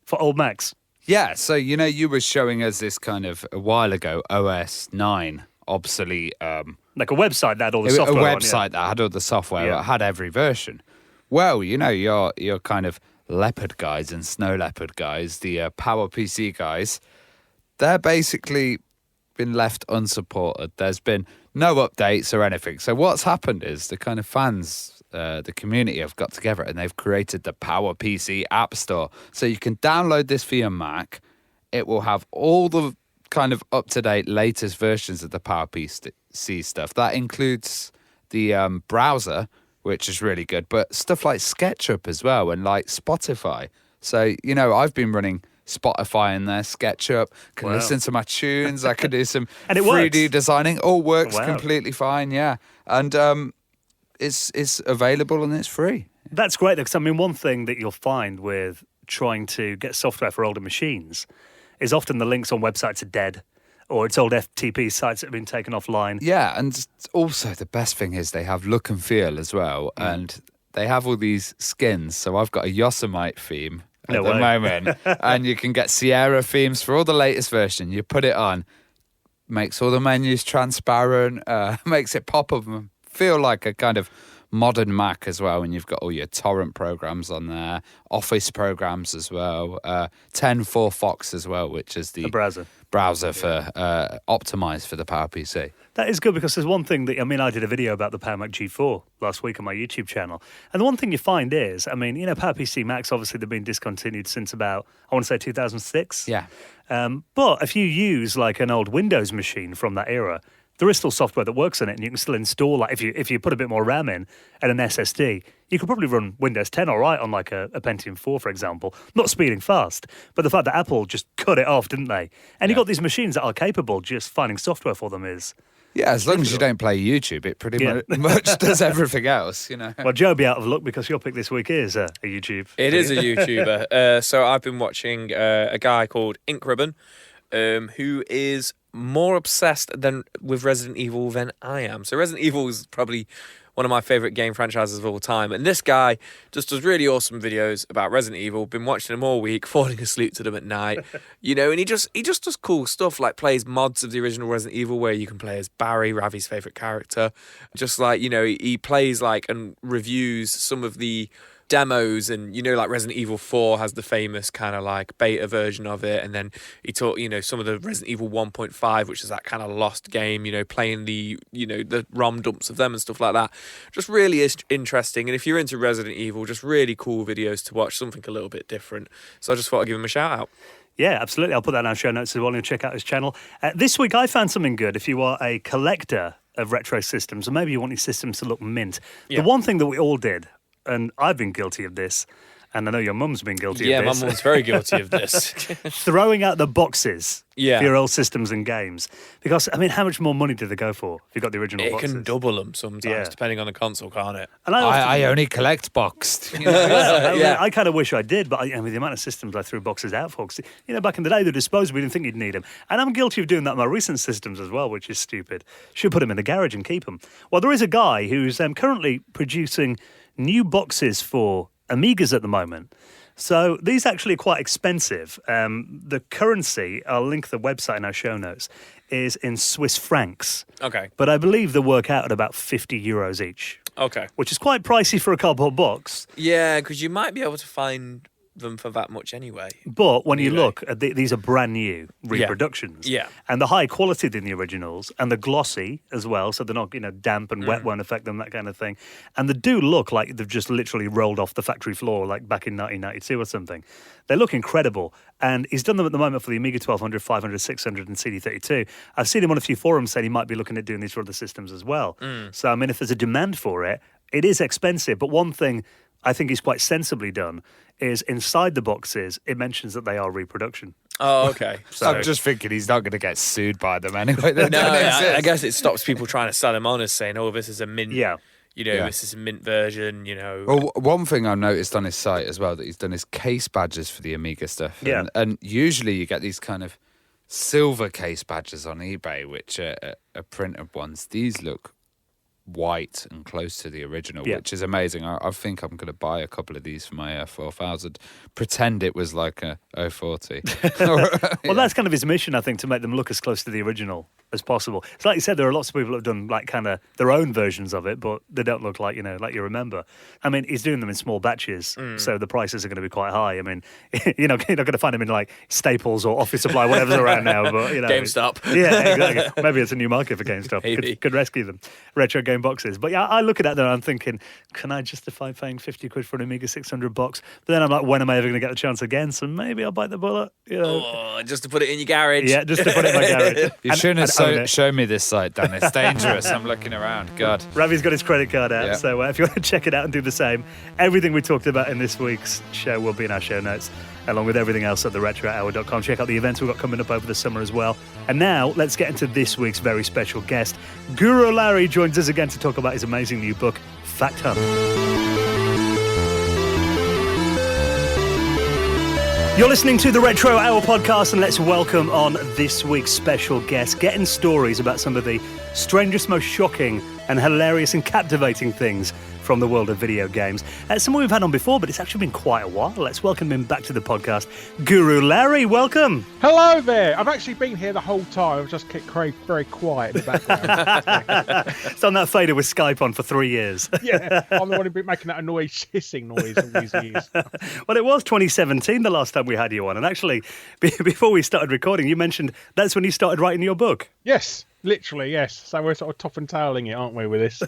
for old Macs. Yeah, so, you were showing us this kind of a while ago, OS 9, obsolete. Like a website that had all the software A website that had all the software, that had every version. Well, your kind of leopard guys and snow leopard guys, the PowerPC guys, they're basically been left unsupported. There's been no updates or anything. So what's happened is the kind of fans, the community have got together and they've created the PowerPC App Store. So you can download this for your Mac. It will have all the kind of up-to-date latest versions of the PowerPC stuff. That includes the browser, which is really good, but stuff like SketchUp as well and like Spotify. So, I've been running Spotify in there, SketchUp, can listen to my tunes, I can do some and it 3D works. designing, all works completely fine, yeah. And it's available and it's free. That's great, because one thing that you'll find with trying to get software for older machines is often the links on websites are dead, or it's old FTP sites that have been taken offline. Yeah, and also the best thing is they have look and feel as well, and they have all these skins. So I've got a Yosemite theme at the moment, and you can get Sierra themes for all the latest version. You put it on, makes all the menus transparent, makes it pop up and feel like a kind of modern Mac as well, and you've got all your torrent programs on there, Office programs as well, 10.4 Fox as well, which is the browser for optimized for the PowerPC. That is good, because there's one thing that, I did a video about the Power Mac G4 last week on my YouTube channel, and the one thing you find is, PowerPC Macs, obviously they've been discontinued since about, I want to say 2006. Yeah. But if you use like an old Windows machine from that era, there is still software that works on it, and you can still install, like, if you put a bit more RAM in and an SSD, you could probably run Windows 10 all right on like a Pentium 4, for example. Not speeding fast, but the fact that Apple just cut it off, didn't they? And you've got these machines that are capable, just finding software for them is... Yeah, as long as you don't play YouTube, it pretty much does everything else, Well, Joe will be out of luck, because your pick this week is a YouTube. It is a YouTuber. So I've been watching a guy called Ink Ribbon, who is more obsessed with Resident Evil than I am. So Resident Evil is probably one of my favourite game franchises of all time. And this guy just does really awesome videos about Resident Evil. Been watching them all week, falling asleep to them at night. And he just does cool stuff, like plays mods of the original Resident Evil where you can play as Barry, Ravi's favourite character. Just like, he plays like and reviews some of the demos, and like Resident Evil 4 has the famous kind of like beta version of it, and then he taught some of the Resident Evil 1.5, which is that kind of lost game, playing the the ROM dumps of them and stuff like that. Just really is interesting, and if you're into Resident Evil, just really cool videos to watch, something a little bit different. So I just thought I'd give him a shout out. Yeah, absolutely. I'll put that in our show notes as well, and check out his channel. This week I found something good if you are a collector of retro systems, or maybe you want your systems to look mint. The one thing that we all did, and I've been guilty of this, and I know your mum's been guilty of this. Yeah, my mum's very guilty of this. Throwing out the boxes for your old systems and games. Because, how much more money do they go for if you've got the original boxes? It can double them sometimes, depending on the console, can't it? And I only collect boxed. I kind of wish I did, but the amount of systems I threw boxes out for, because, back in the day, they're disposable, we didn't think you'd need them. And I'm guilty of doing that in my recent systems as well, which is stupid. Should put them in the garage and keep them. Well, there is a guy who's currently producing new boxes for Amigas at the moment. So these actually are quite expensive. The currency, I'll link the website in our show notes, is in Swiss francs. Okay. But I believe they work out at about 50 euros each. Okay. Which is quite pricey for a cardboard box. Yeah, because you might be able to find them for that much anyway. But when you look at these are brand new reproductions. Yeah. And the high quality than the originals, and the glossy as well, so they're not, damp and wet won't affect them, that kind of thing. And they do look like they've just literally rolled off the factory floor, like back in 1992 or something. They look incredible. And he's done them at the moment for the Amiga 1200, 500, 600 and CD32. I've seen him on a few forums saying he might be looking at doing these for other systems as well. So, if there's a demand for it, it is expensive. But one thing I think is quite sensibly done is inside the boxes, it mentions that they are reproduction. Oh, okay. So I'm just thinking he's not going to get sued by them anyway. No, I guess it stops people trying to sell him on as saying, "Oh, this is a mint." Yeah. This is a mint version. Well, one thing I've noticed on his site as well that he's done is case badges for the Amiga stuff. Yeah. And usually you get these kind of silver case badges on eBay, which are printed ones. These look white and close to the original, which is amazing. I think I'm going to buy a couple of these for my 4000. Pretend it was like a 040. Well, that's kind of his mission, I think, to make them look as close to the original as possible. It's like you said, there are lots of people that have done like kind of their own versions of it, but they don't look like, like you remember. I mean, he's doing them in small batches, so the prices are going to be quite high. I mean, you're not going to find them in like Staples or Office Supply, whatever's around now, but GameStop. Yeah, exactly. Maybe it's a new market for GameStop. Could rescue them. Retro game boxes. But yeah, I look at that and I'm thinking, can I justify paying 50 quid for an Amiga 600 box? But then I'm like, when am I ever going to get the chance again? So maybe I'll bite the bullet. Oh, just to put it in your garage. Yeah, just to put it in my garage. You shouldn't have shown me this site, Dan. It's dangerous. I'm looking around. God. Ravi's got his credit card out, so if you want to check it out and do the same, everything we talked about in this week's show will be in our show notes, along with everything else at theretrohour.com. Check out the events we've got coming up over the summer as well. And now, let's get into this week's very special guest. Guru Larry joins us again to talk about his amazing new book, Fact Hunt. You're listening to the Retro Hour podcast, and let's welcome on this week's special guest, getting stories about some of the strangest, most shocking and hilarious and captivating things from the world of video games. Someone we've had on before, but it's actually been quite a while. Let's welcome him back to the podcast. Guru Larry, welcome. Hello there. I've actually been here the whole time. I've just kept very quiet in the background. It's on that fader with Skype on for 3 years. Yeah, I'm the one who's been making that hissing noise all these years. Well, it was 2017 the last time we had you on. And actually, before we started recording, you mentioned that's when you started writing your book. Yes. Literally, yes. So we're sort of top and tailing it, aren't we, with this?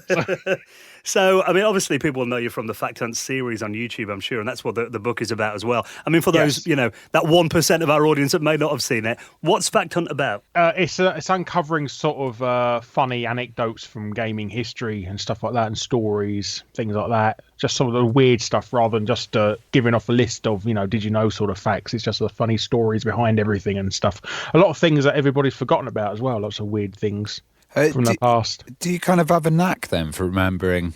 So, I mean, obviously people know you from the Fact Hunt series on YouTube, I'm sure, and that's what the book is about as well. I mean, for those, that 1% of our audience that may not have seen it, what's Fact Hunt about? It's uncovering sort of funny anecdotes from gaming history and stuff like that, and stories, things like that. Just some of the weird stuff rather than just giving off a list of, did you know sort of facts. It's just the funny stories behind everything and stuff. A lot of things that everybody's forgotten about as well, lots of weird things. From the past. Do you kind of have a knack then for remembering,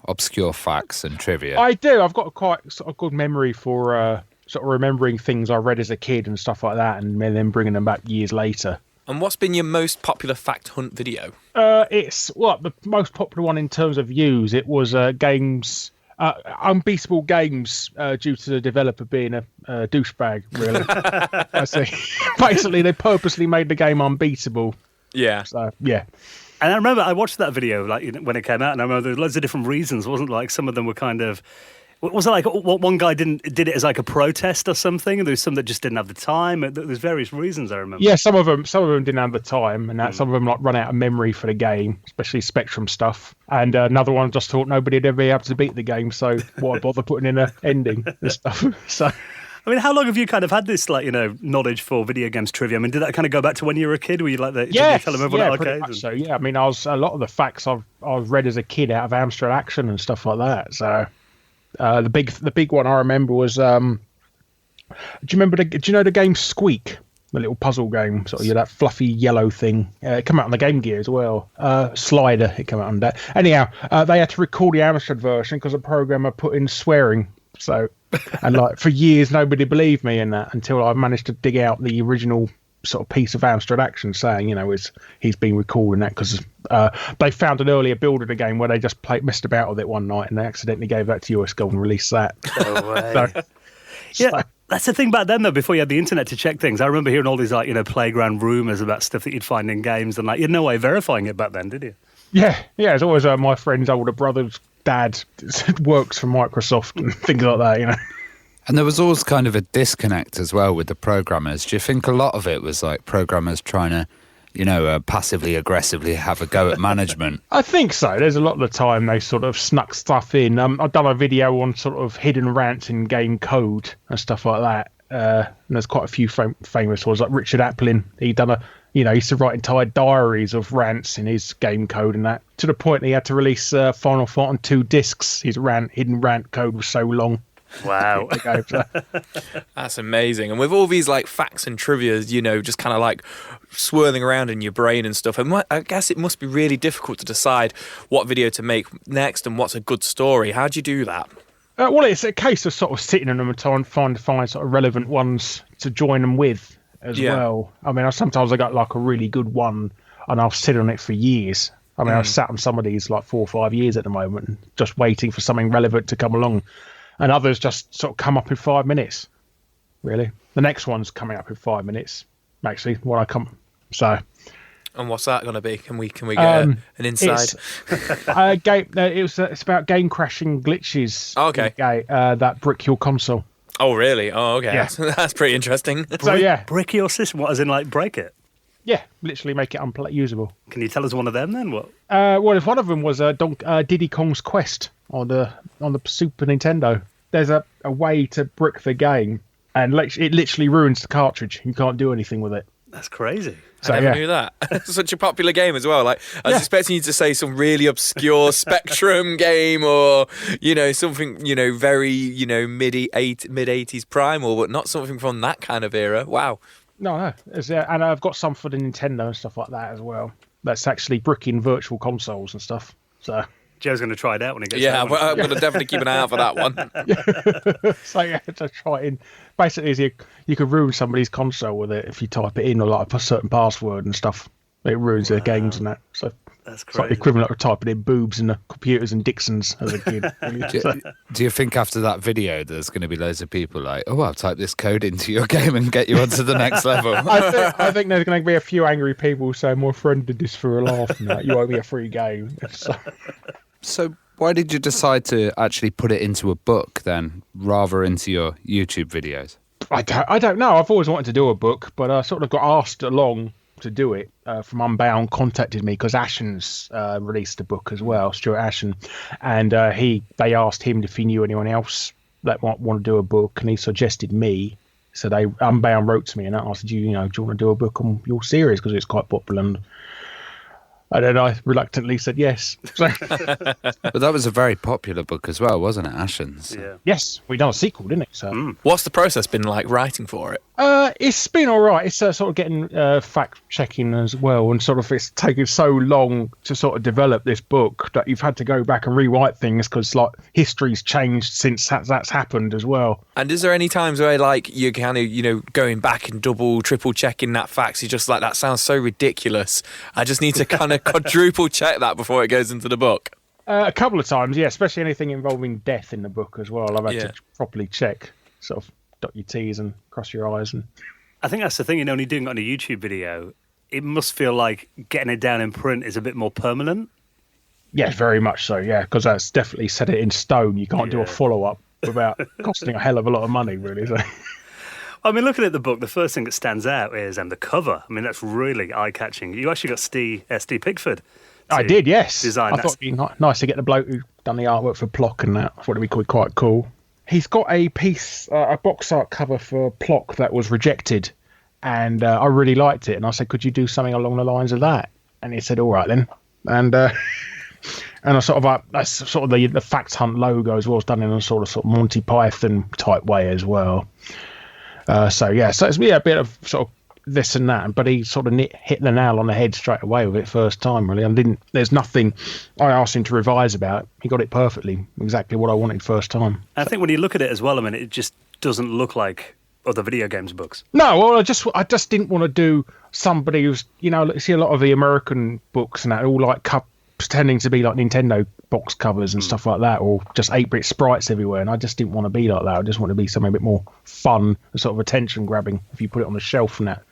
obscure facts and trivia? I do. I've got a quite sort of good memory for sort of remembering things I read as a kid and stuff like that, and then bringing them back years later. And what's been your most popular Fact Hunt video? It's the most popular one in terms of views. It was games. Unbeatable games due to the developer being a douchebag, really. I see. Basically, they purposely made the game unbeatable. Yeah. So, yeah. And I remember I watched that video when it came out, and I remember there were loads of different reasons, wasn't like some of them were kind of... Was it like one guy did it as like a protest or something, and there was some that just didn't have the time? There's various reasons, I remember. Yeah, some of them didn't have the time, and some of them like run out of memory for the game, especially Spectrum stuff. And another one just thought nobody'd ever be able to beat the game, so why bother putting in an ending and stuff? So... I mean, how long have you kind of had this, knowledge for video games trivia? I mean, did that kind of go back to when you were a kid? Were you like that? Yes, tell them everyone pretty much so. Yeah, I mean, a lot of the facts I've read as a kid out of Amstrad Action and stuff like that. So the big one I remember was, do you know the game Squeak? The little puzzle game, sort of that fluffy yellow thing. It came out on the Game Gear as well. Slider, it came out on that. Anyhow, they had to record the Amstrad version because the programmer put in swearing. So, and for years nobody believed me in that until I managed to dig out the original sort of piece of Amstrad Action saying, he's been recording that because they found an earlier build of the game where they just messed about with it one night and they accidentally gave that to US Gold and released that. No way. Yeah. That's the thing back then, though, before you had the internet to check things. I remember hearing all these, playground rumours about stuff that you'd find in games, and, you had no way of verifying it back then, did you? Yeah, it's always my friend's older brother's dad works for Microsoft and things like that, And there was always kind of a disconnect as well with the programmers. Do you think a lot of it was like programmers trying to, passively aggressively have a go at management? I think so. There's a lot of the time they sort of snuck stuff in. I've done a video on sort of hidden rants in game code and stuff like that. And there's quite a few famous ones, like Richard Applin. He'd done he used to write entire diaries of rants in his game code and that, to the point he had to release Final Fight on 2 discs. His hidden rant code was so long. Wow. That's amazing. And with all these like facts and trivia, just kind of like swirling around in your brain and stuff, I guess it must be really difficult to decide what video to make next and what's a good story. How do you do that? Well, it's a case of sort of sitting on them and trying to find sort of relevant ones to join them with as well. I mean, sometimes I got like a really good one and I'll sit on it for years. I mean, I've sat on some of these like 4 or 5 years at the moment, just waiting for something relevant to come along. And others just sort of come up in 5 minutes, really. The next one's coming up in 5 minutes, actually, when I come. So. And what's that going to be? Can we get an insight? It's about game crashing glitches. Oh, okay. That brick your console. Oh, really? Oh, okay. Yeah. That's pretty interesting. Brick your system? What, as in like break it? Yeah, literally make it unusable. Can you tell us one of them then? What? Well, if one of them was Diddy Kong's Quest on the Super Nintendo. There's a way to brick the game, and it literally ruins the cartridge. You can't do anything with it. That's crazy. I never knew that. Such a popular game as well. Like I was expecting you to say some really obscure Spectrum game or something very mid 80s primal, but not something from that kind of era. Wow. No. And I've got some for the Nintendo and stuff like that as well. That's actually bricking virtual consoles and stuff. So Joe's going to try it out when he gets home. Yeah, I'm going to definitely keep an eye out for that one. So yeah, to try it in. Basically, you could ruin somebody's console with it if you type it in or like a certain password and stuff. It ruins their games and that. So that's crazy. It's like the equivalent of typing in boobs in the computers and Dixons as a kid. Do you think after that video there's going to be loads of people like, oh, I'll type this code into your game and get you onto the next level? I think there's going to be a few angry people saying, my friend did this for a laugh and that. You owe me a free game. So why did you decide to actually put it into a book then, rather into your YouTube videos? I don't know. I've always wanted to do a book, but I sort of got asked along to do it. From Unbound contacted me because Ashen's released a book as well, Stuart Ashen, and they asked him if he knew anyone else that want to do a book, and he suggested me. So Unbound wrote to me and asked, do you want to do a book on your series because it's quite popular? And then I reluctantly said yes. But that was a very popular book as well, wasn't it, Ashen's? Yeah. Yes, we done a sequel, didn't it? So. What's the process been like writing for it? It's been all right. It's sort of getting fact-checking as well, and sort of it's taken so long to sort of develop this book that you've had to go back and rewrite things because like history's changed since that's happened as well. And is there any times where like you're kind of going back and double, triple checking that facts? You're just like, that sounds so ridiculous. I just need to kind of quadruple check that before it goes into the book. A couple of times, yeah, especially anything involving death in the book as well. I've had to properly check, sort of dot your T's and cross your I's. And I think that's the thing, when you're doing it on a YouTube video, it must feel like getting it down in print is a bit more permanent. Yeah, very much so, yeah, because that's definitely set it in stone. You can't do a follow-up without costing a hell of a lot of money, really. So. I mean, looking at the book, the first thing that stands out is the cover. I mean, that's really eye-catching. You actually got Steve Pickford. I did, yes. Design. I thought it'd be nice to get the bloke who done the artwork for Plock and that. I thought it'd be quite cool. He's got a piece, a box art cover for Plock that was rejected, and I really liked it. And I said, could you do something along the lines of that? And he said, all right then. And I sort of that's sort of the Fact Hunt logo as well. It's done in a sort of Monty Python type way as well. So it's a bit of sort of this and that, but he sort of hit the nail on the head straight away with it first time, really. And there's nothing I asked him to revise about. He got it perfectly, exactly what I wanted first time. I think when you look at it as well, it just doesn't look like other video games books. No, well, I just didn't want to do somebody who's, you see a lot of the American books and that, all like pretending to be like Nintendo box covers and stuff like that, or just 8-bit sprites everywhere, and I just didn't want to be like that. I just want to be something a bit more fun and sort of attention grabbing. If you put it on the shelf and that,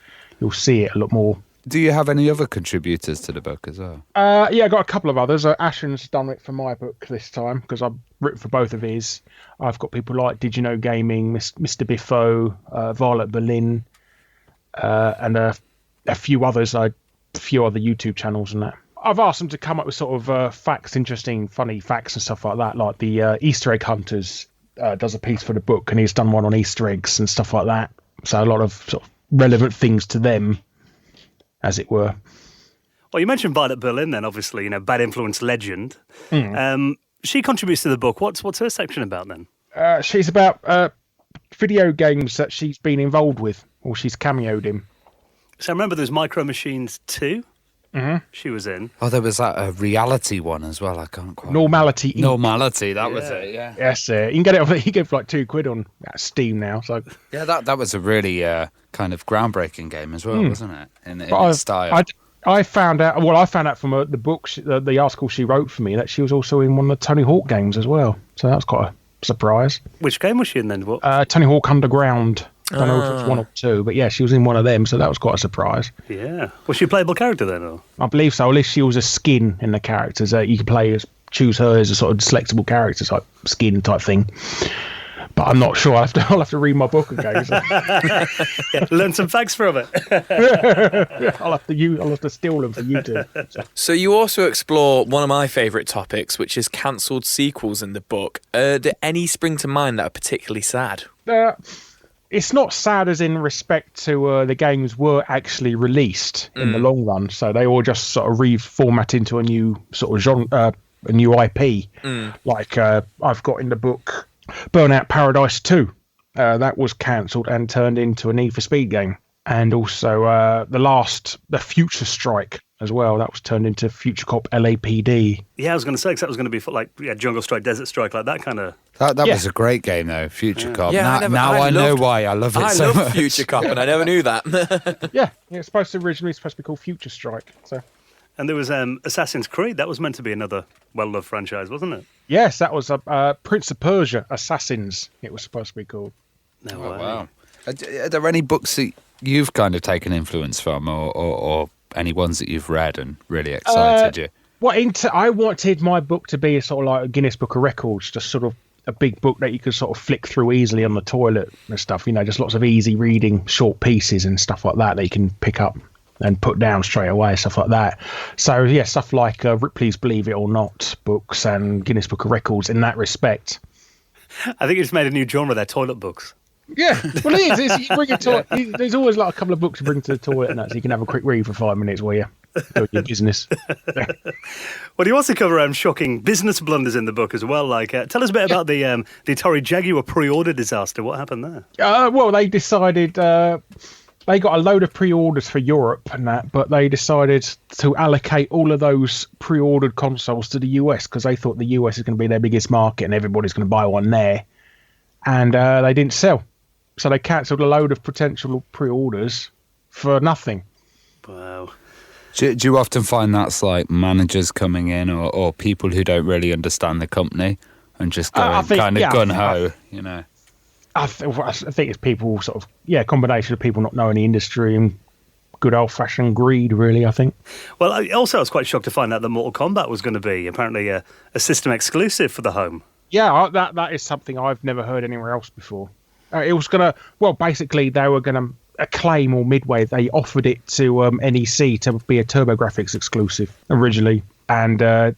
you'll see it a lot more. Do you have any other contributors to the book as well? Yeah, I got a couple of others. Ashen's done it for my book this time because I've written for both of his. I've got people like Did You Know Gaming, Mr. Biffo, Violet Berlin, and a few others, a few other YouTube channels and that. I've asked them to come up with sort of facts, interesting, funny facts and stuff like that. Like the Easter Egg Hunters does a piece for the book, and he's done one on Easter eggs and stuff like that. So a lot of sort of relevant things to them, as it were. Well, you mentioned Violet Berlin then, obviously, Bad Influence legend. She contributes to the book. What's her section about then? She's about video games that she's been involved with, or she's cameoed in. So I remember there's Micro Machines 2. Mm-hmm. She was in. Oh, there was that reality one as well. I can't quite. Normality. Inc. Normality. That was it. Yeah. Yes, you can get it. You can get it for like £2 on Steam now. So yeah, that was a really kind of groundbreaking game as well, wasn't it? In its style. I found out. Well, I found out from the book, the article she wrote for me, that she was also in one of the Tony Hawk games as well. So that was quite a surprise. Which game was she in then? What? Tony Hawk Underground. I don't know if it's 1 or 2, but yeah, she was in one of them, so that was quite a surprise. Yeah. Was she a playable character then? Or? I believe so. At least she was a skin in the characters. You could choose her as a sort of selectable character type skin type thing. But I'm not sure. I'll have to read my book again. So. Yeah, learn some facts from it. I'll have to steal them for you two. So you also explore one of my favourite topics, which is cancelled sequels in the book. Do any spring to mind that are particularly sad? It's not sad as in respect to the games were actually released in the long run, so they all just sort of reformat into a new sort of genre, a new IP. Like I've got in the book Burnout Paradise 2. That was cancelled and turned into a Need for Speed game, and also the Future Strike as well. That was turned into Future Cop LAPD. Yeah, I was going to say, because that was going to be for like Jungle Strike, Desert Strike, like that kind of. That was a great game though, Future Cop. Yeah, I know why I love it so much. I love Future Cop, and I never knew that. Yeah, it's originally supposed to be called Future Strike. So. And there was Assassin's Creed. That was meant to be another well-loved franchise, wasn't it? Yes, that was Prince of Persia Assassins. It was supposed to be called. No way. Wow. Are there any books that you've kind of taken influence from, or any ones that you've read and really excited you? I wanted my book to be a sort of like a Guinness Book of Records, just sort of a big book that you could sort of flick through easily on the toilet and stuff. Just lots of easy reading, short pieces and stuff like that you can pick up and put down straight away, stuff like that. So yeah, stuff like Ripley's Believe It or Not books and Guinness Book of Records in that respect. I think it's made a new genre there, toilet books. Yeah, well, it is. You bring a toilet. There's always like a couple of books to bring to the toilet, and that, so you can have a quick read for 5 minutes while you do your business. Well, you also cover shocking business blunders in the book as well. Like, tell us a bit about the Atari Jaguar pre-order disaster. What happened there? Well, they decided they got a load of pre-orders for Europe and that, but they decided to allocate all of those pre-ordered consoles to the US because they thought the US is going to be their biggest market and everybody's going to buy one there, and they didn't sell. So they cancelled a load of potential pre-orders for nothing. Wow. Do you often find that's like managers coming in or people who don't really understand the company and just going gun-ho, I think it's people sort of, a combination of people not knowing the industry and good old-fashioned greed, really, I think. Well, I was quite shocked to find out that Mortal Kombat was going to be apparently a system exclusive for the home. Yeah, that is something I've never heard anywhere else before. It was going to, basically they were going to Acclaim or Midway, they offered it to NEC to be a TurboGrafx exclusive originally, and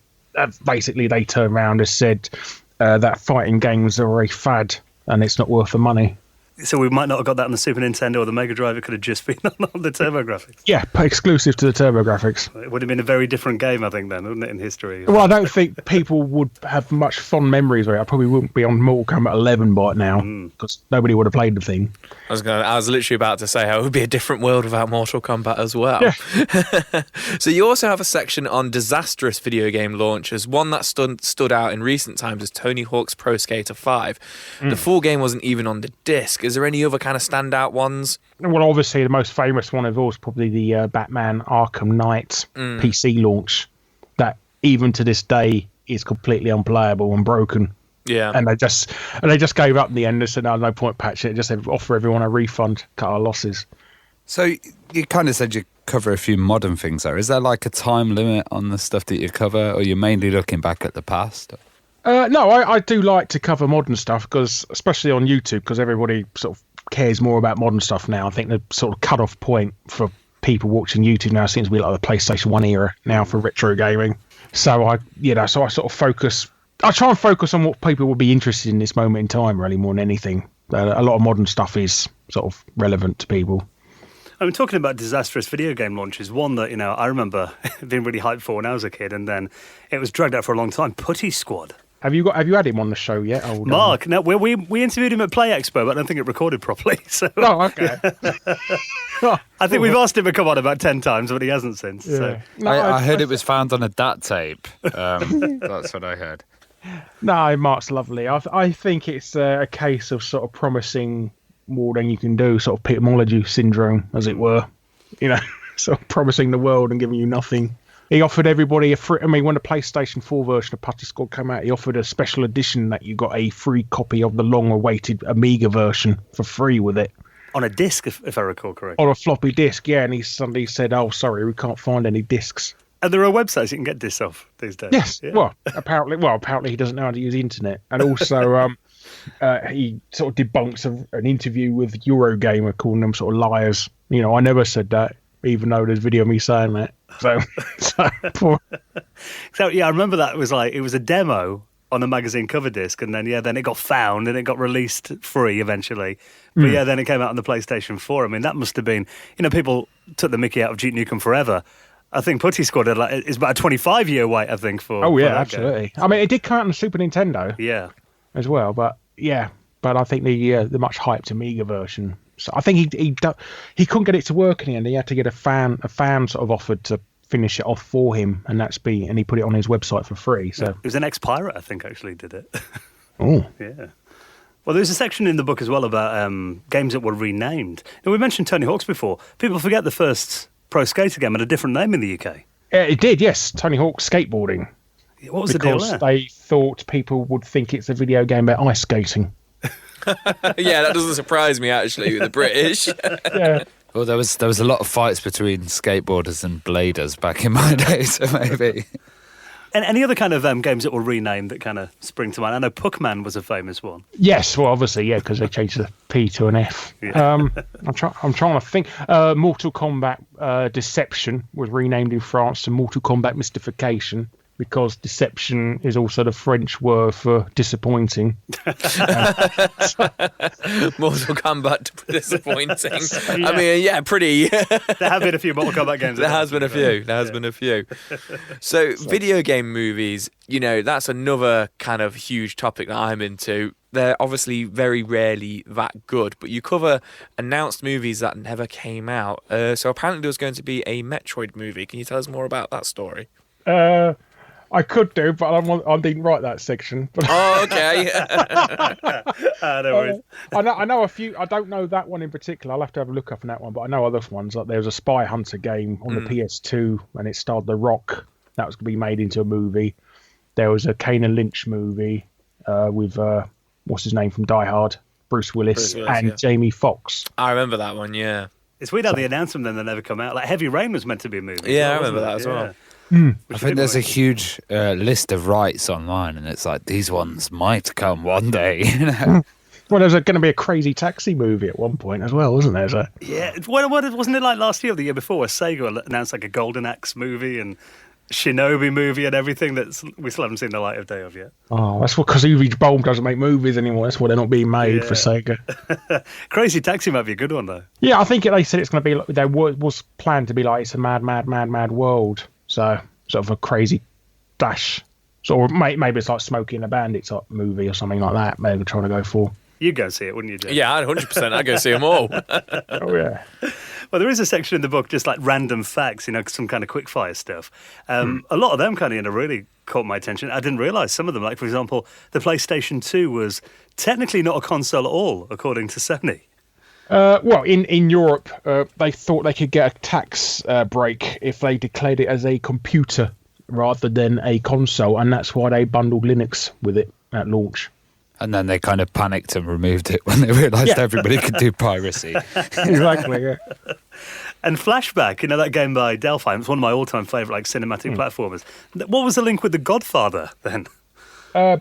basically they turned around and said that fighting games are a fad and it's not worth the money. So we might not have got that on the Super Nintendo or the Mega Drive. It could have just been on the TurboGrafx. Yeah, exclusive to the TurboGrafx. It would have been a very different game, I think, then, wouldn't it, in history? Well, I don't think people would have much fond memories of it. I probably wouldn't be on Mortal Kombat 11 by now because nobody would have played the thing. I was literally about to say how it would be a different world without Mortal Kombat as well. Yeah. So you also have a section on disastrous video game launches. One that stood out in recent times is Tony Hawk's Pro Skater 5. The full game wasn't even on the disc. Is there any other kind of standout ones? Well, obviously the most famous one of all is probably the Batman Arkham Knight PC launch. That even to this day is completely unplayable and broken. Yeah, and they just gave up in the end. They said, no point patching it. Just offer everyone a refund, cut our losses. So you kind of said you cover a few modern things there. Is there like a time limit on the stuff that you cover, or you're mainly looking back at the past? No, I do like to cover modern stuff, because especially on YouTube, because everybody sort of cares more about modern stuff now. I think the sort of cut-off point for people watching YouTube now seems to be like the PlayStation 1 era now for retro gaming. So I sort of focus. I try and focus on what people will be interested in this moment in time, really, more than anything. A lot of modern stuff is sort of relevant to people. I mean, talking about disastrous video game launches, one that, I remember being really hyped for when I was a kid, and then it was dragged out for a long time, Putty Squad. Have you had him on the show yet? Old, Mark, no, we interviewed him at Play Expo, but I don't think it recorded properly. So Oh, okay. I think we've asked him to come on about 10 times, but he hasn't since. Yeah. So. No, I heard it was found on a DAT tape. That's what I heard. No, Mark's lovely. I think it's a case of sort of promising more than you can do, sort of Petermology syndrome, as it were. You know, sort of promising the world and giving you nothing. He offered everybody a free. I mean, when the PlayStation 4 version of Putty Squad came out, he offered a special edition that you got a free copy of the long-awaited Amiga version for free with it. On a disc, if I recall correctly. On a floppy disk, yeah. And he suddenly said, "Oh, sorry, we can't find any discs." And there are websites you can get discs off these days. Yes. Yeah. Well, apparently he doesn't know how to use the internet, and also he sort of debunks an interview with Eurogamer calling them sort of liars. You know, I never said that, even though there's video of me saying that. So yeah, I remember that it was a demo on a magazine cover disc, and then it got found and it got released free eventually. But then it came out on the PlayStation 4. I mean, that must have been, people took the mickey out of Duke Nukem Forever. I think Putty Squad is about a 25-year wait, I think, for. Oh yeah, for that absolutely. game. I mean, it did come out on the Super Nintendo. Yeah. As well, but I think the much hyped Amiga version. So I think he couldn't get it to work in the end. He had to get a fan sort of offered to finish it off for him, and he put it on his website for free. So it was an ex-pirate, I think, actually did it. Oh yeah. Well, there's a section in the book as well about games that were renamed. Now, we mentioned Tony Hawk's before. People forget the first Pro Skater game had a different name in the UK. It did, yes. Tony Hawk Skateboarding. What was the deal there? Because they thought people would think it's a video game about ice skating. Yeah, that doesn't surprise me, actually, with the British. Yeah. Well, there was a lot of fights between skateboarders and bladers back in my day, so maybe. And any other kind of games that were renamed that kind of spring to mind? I know Puckman was a famous one. Yes, well, obviously, yeah, because they changed the P to an F. Yeah. I'm trying to think. Mortal Kombat Deception was renamed in France to Mortal Kombat Mystification, because deception is also the French word for disappointing. Mortal Kombat disappointing. I mean, yeah, pretty. There have been a few Mortal Kombat games. There has been a few. So video game movies, that's another kind of huge topic that I'm into. They're obviously very rarely that good, but you cover announced movies that never came out. So apparently there was going to be a Metroid movie. Can you tell us more about that story? I could do, but I didn't write that section. Oh, okay. No worries. I know a few. I don't know that one in particular. I'll have to have a look up on that one, but I know other ones. Like there was a Spy Hunter game on the PS2, and it starred The Rock. That was going to be made into a movie. There was a Kane and Lynch movie with what's his name from Die Hard, Bruce Willis and Jamie Foxx. I remember that one. Yeah. It's weird how they announced them, then they never come out. Like Heavy Rain was meant to be a movie. Yeah, I remember that as well. I think there's a huge list of rights online, and it's like these ones might come one day. Well, there's going to be a Crazy Taxi movie at one point as well, wasn't there? So. Yeah, wasn't it like last year or the year before where Sega announced like a Golden Axe movie and Shinobi movie and everything that we still haven't seen the light of day of yet? Oh, that's because Uwe Boll doesn't make movies anymore. That's why they're not being made for Sega. Crazy Taxi might be a good one, though. Yeah, I think they said it's going to be like, there was planned to be like, it's a mad world. So, sort of a crazy dash. Or maybe it's like Smokey and the Bandit type movie or something like that. Maybe they're trying to go for. You'd go see it, wouldn't you, Jay? Yeah, 100%. I'd go see them all. Oh, yeah. Well, there is a section in the book just like random facts, some kind of quickfire stuff. A lot of them kind of really caught my attention. I didn't realise some of them. Like, for example, the PlayStation 2 was technically not a console at all, according to Sony. Well, in Europe, they thought they could get a tax break if they declared it as a computer rather than a console, and that's why they bundled Linux with it at launch. And then they kind of panicked and removed it when they realised everybody could do piracy. Exactly, yeah. And Flashback, that game by Delphi, it's one of my all-time favourite cinematic platformers. What was the link with The Godfather then?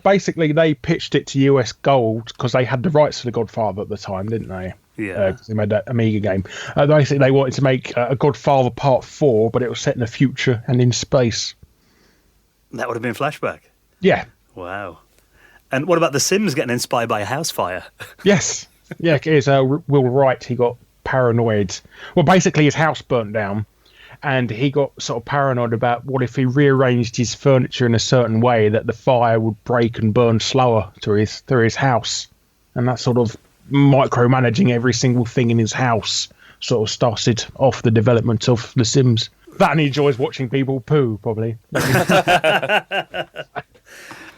Basically, they pitched it to US Gold because they had the rights to The Godfather at the time, didn't they? Yeah. They made that Amiga game. Basically, they wanted to make a Godfather Part 4, but it was set in the future and in space. That would have been Flashback? Yeah. Wow. And what about The Sims getting inspired by a house fire? Yes. Yeah, it is. Will Wright, he got paranoid. Well, basically, his house burnt down, and he got sort of paranoid about what if he rearranged his furniture in a certain way that the fire would break and burn slower through his house, and that sort of micromanaging every single thing in his house sort of started off the development of The Sims. That, and he enjoys watching people poo, probably.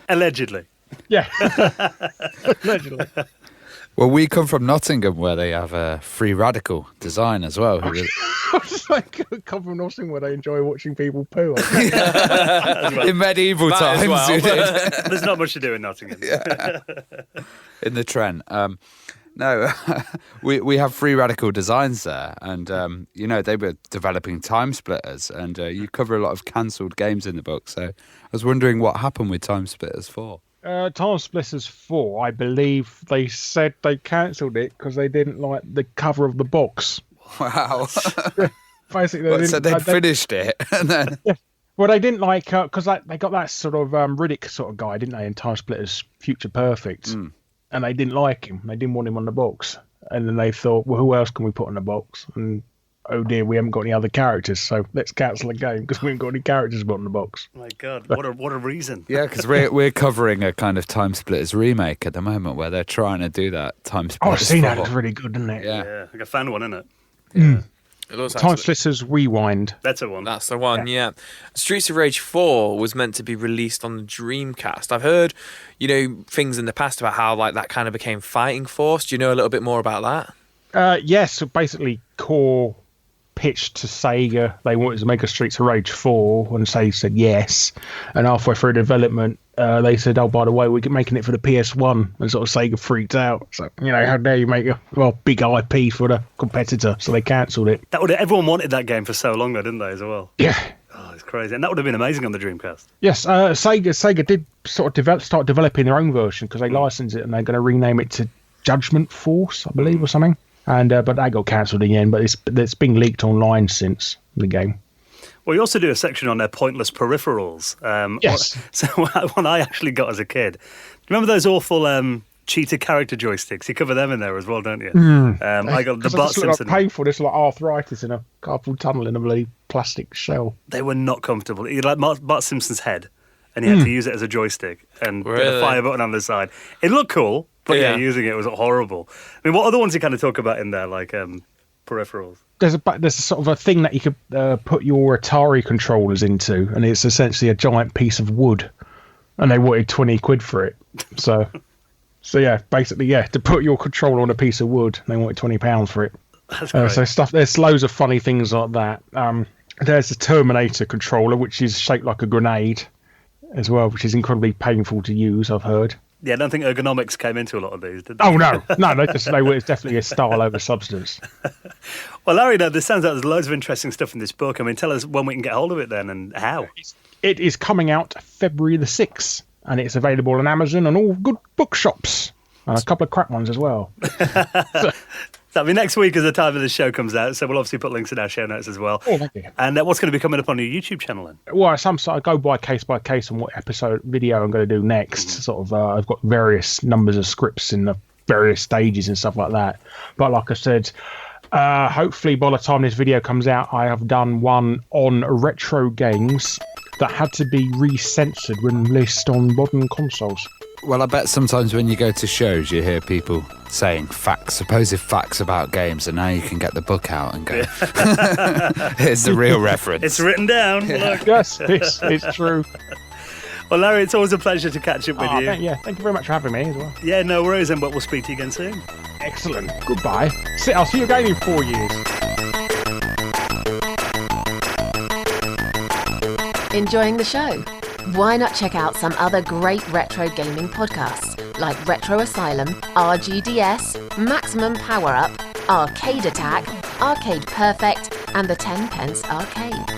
Allegedly. Yeah. Allegedly. Well, we come from Nottingham, where they have a free radical design as well. I was like, come from Nottingham where they enjoy watching people poo. In medieval That times, as well. we did. There's not much to do in Nottingham. In the Trent. No, we have free radical designs there, and they were developing Time Splitters, and you cover a lot of cancelled games in the book. So I was wondering what happened with Time Splitters 4. Time Splitters 4, I believe they said they cancelled it because they didn't like the cover of the box. Wow. Basically, So they finished it, and then well, they didn't like because they got that sort of Riddick sort of guy, didn't they? In Time Splitters Future Perfect. And they didn't like him. They didn't want him on the box. And then they thought, well, who else can we put on the box? And oh dear, we haven't got any other characters, so let's cancel the game because we haven't got any characters put on the box. My God, what a reason! Yeah, because we're covering a kind of Time Splitters remake at the moment where they're trying to do that Time Splitters. Oh, I've seen 4. that. It's really good, isn't it? Yeah. Like a fan one, isn't it? Yeah. It looks Time absolutely- Splitters Rewind. Better one. That's the one, yeah. Streets of Rage 4 was meant to be released on the Dreamcast. I've heard, things in the past about how like that kind of became Fighting Force. Do you know a little bit more about that? Yes, so basically Core pitched to Sega. They wanted to make a Streets of Rage 4, and Sega said yes. And halfway through development, they said, oh, by the way, we're making it for the PS1. And sort of Sega freaked out. So, how dare you make a big IP for the competitor? So they cancelled it. Everyone wanted that game for so long, though, didn't they, as well? Yeah. Oh, it's crazy. And that would have been amazing on the Dreamcast. Yes, Sega did sort of start developing their own version because they licensed it and they're going to rename it to Judgment Force, I believe, or something. And but that got cancelled in the end. But it's been leaked online since the game. Well, you also do a section on their pointless peripherals. Yes. So one I actually got as a kid. Remember those awful cheetah character joysticks? You cover them in there as well, don't you? I got the Bart Simpson. Like painful. It's like arthritis in a carpal tunnel in a bloody plastic shell. They were not comfortable. You like Bart Simpson's head, and you had to use it as a joystick and get a fire button on the side. It looked cool, but using it was horrible. I mean, what other ones you kind of talk about in there, like peripherals? There's a sort of a thing that you could put your Atari controllers into, and it's essentially a giant piece of wood, and they wanted 20 quid for it. So yeah, basically, to put your controller on a piece of wood, they wanted £20 for it. That's great. So there's loads of funny things like that. There's the Terminator controller, which is shaped like a grenade as well, which is incredibly painful to use, I've heard. Yeah, I don't think ergonomics came into a lot of these, did they? Oh, no, it's definitely a style over substance. Well, Larry, this sounds like there's loads of interesting stuff in this book. I mean, tell us when we can get hold of it then and how. It is coming out February the 6th, and it's available on Amazon and all good bookshops, and a couple of crap ones as well. That'll be next week as the time of the show comes out, so we'll obviously put links in our show notes as well. Oh, thank you. And what's going to be coming up on your YouTube channel then? Well, I go by case on what episode video I'm going to do next. Sort of, I've got various numbers of scripts in the various stages and stuff like that. But like I said, hopefully by the time this video comes out, I have done one on retro games that had to be recensored when released on modern consoles. Well, I bet sometimes when you go to shows, you hear people saying supposed facts about games, and now you can get the book out and go, here's the real reference. It's written down. Look. Yes, it's true. Well, Larry, it's always a pleasure to catch up with you. Thank you very much for having me as well. Yeah, no worries, but we'll speak to you again soon. Excellent. Goodbye. I'll see you again in 4 years. Enjoying the show? Why not check out some other great retro gaming podcasts like Retro Asylum, RGDS, Maximum Power Up, Arcade Attack, Arcade Perfect, and the 10 Pence Arcade.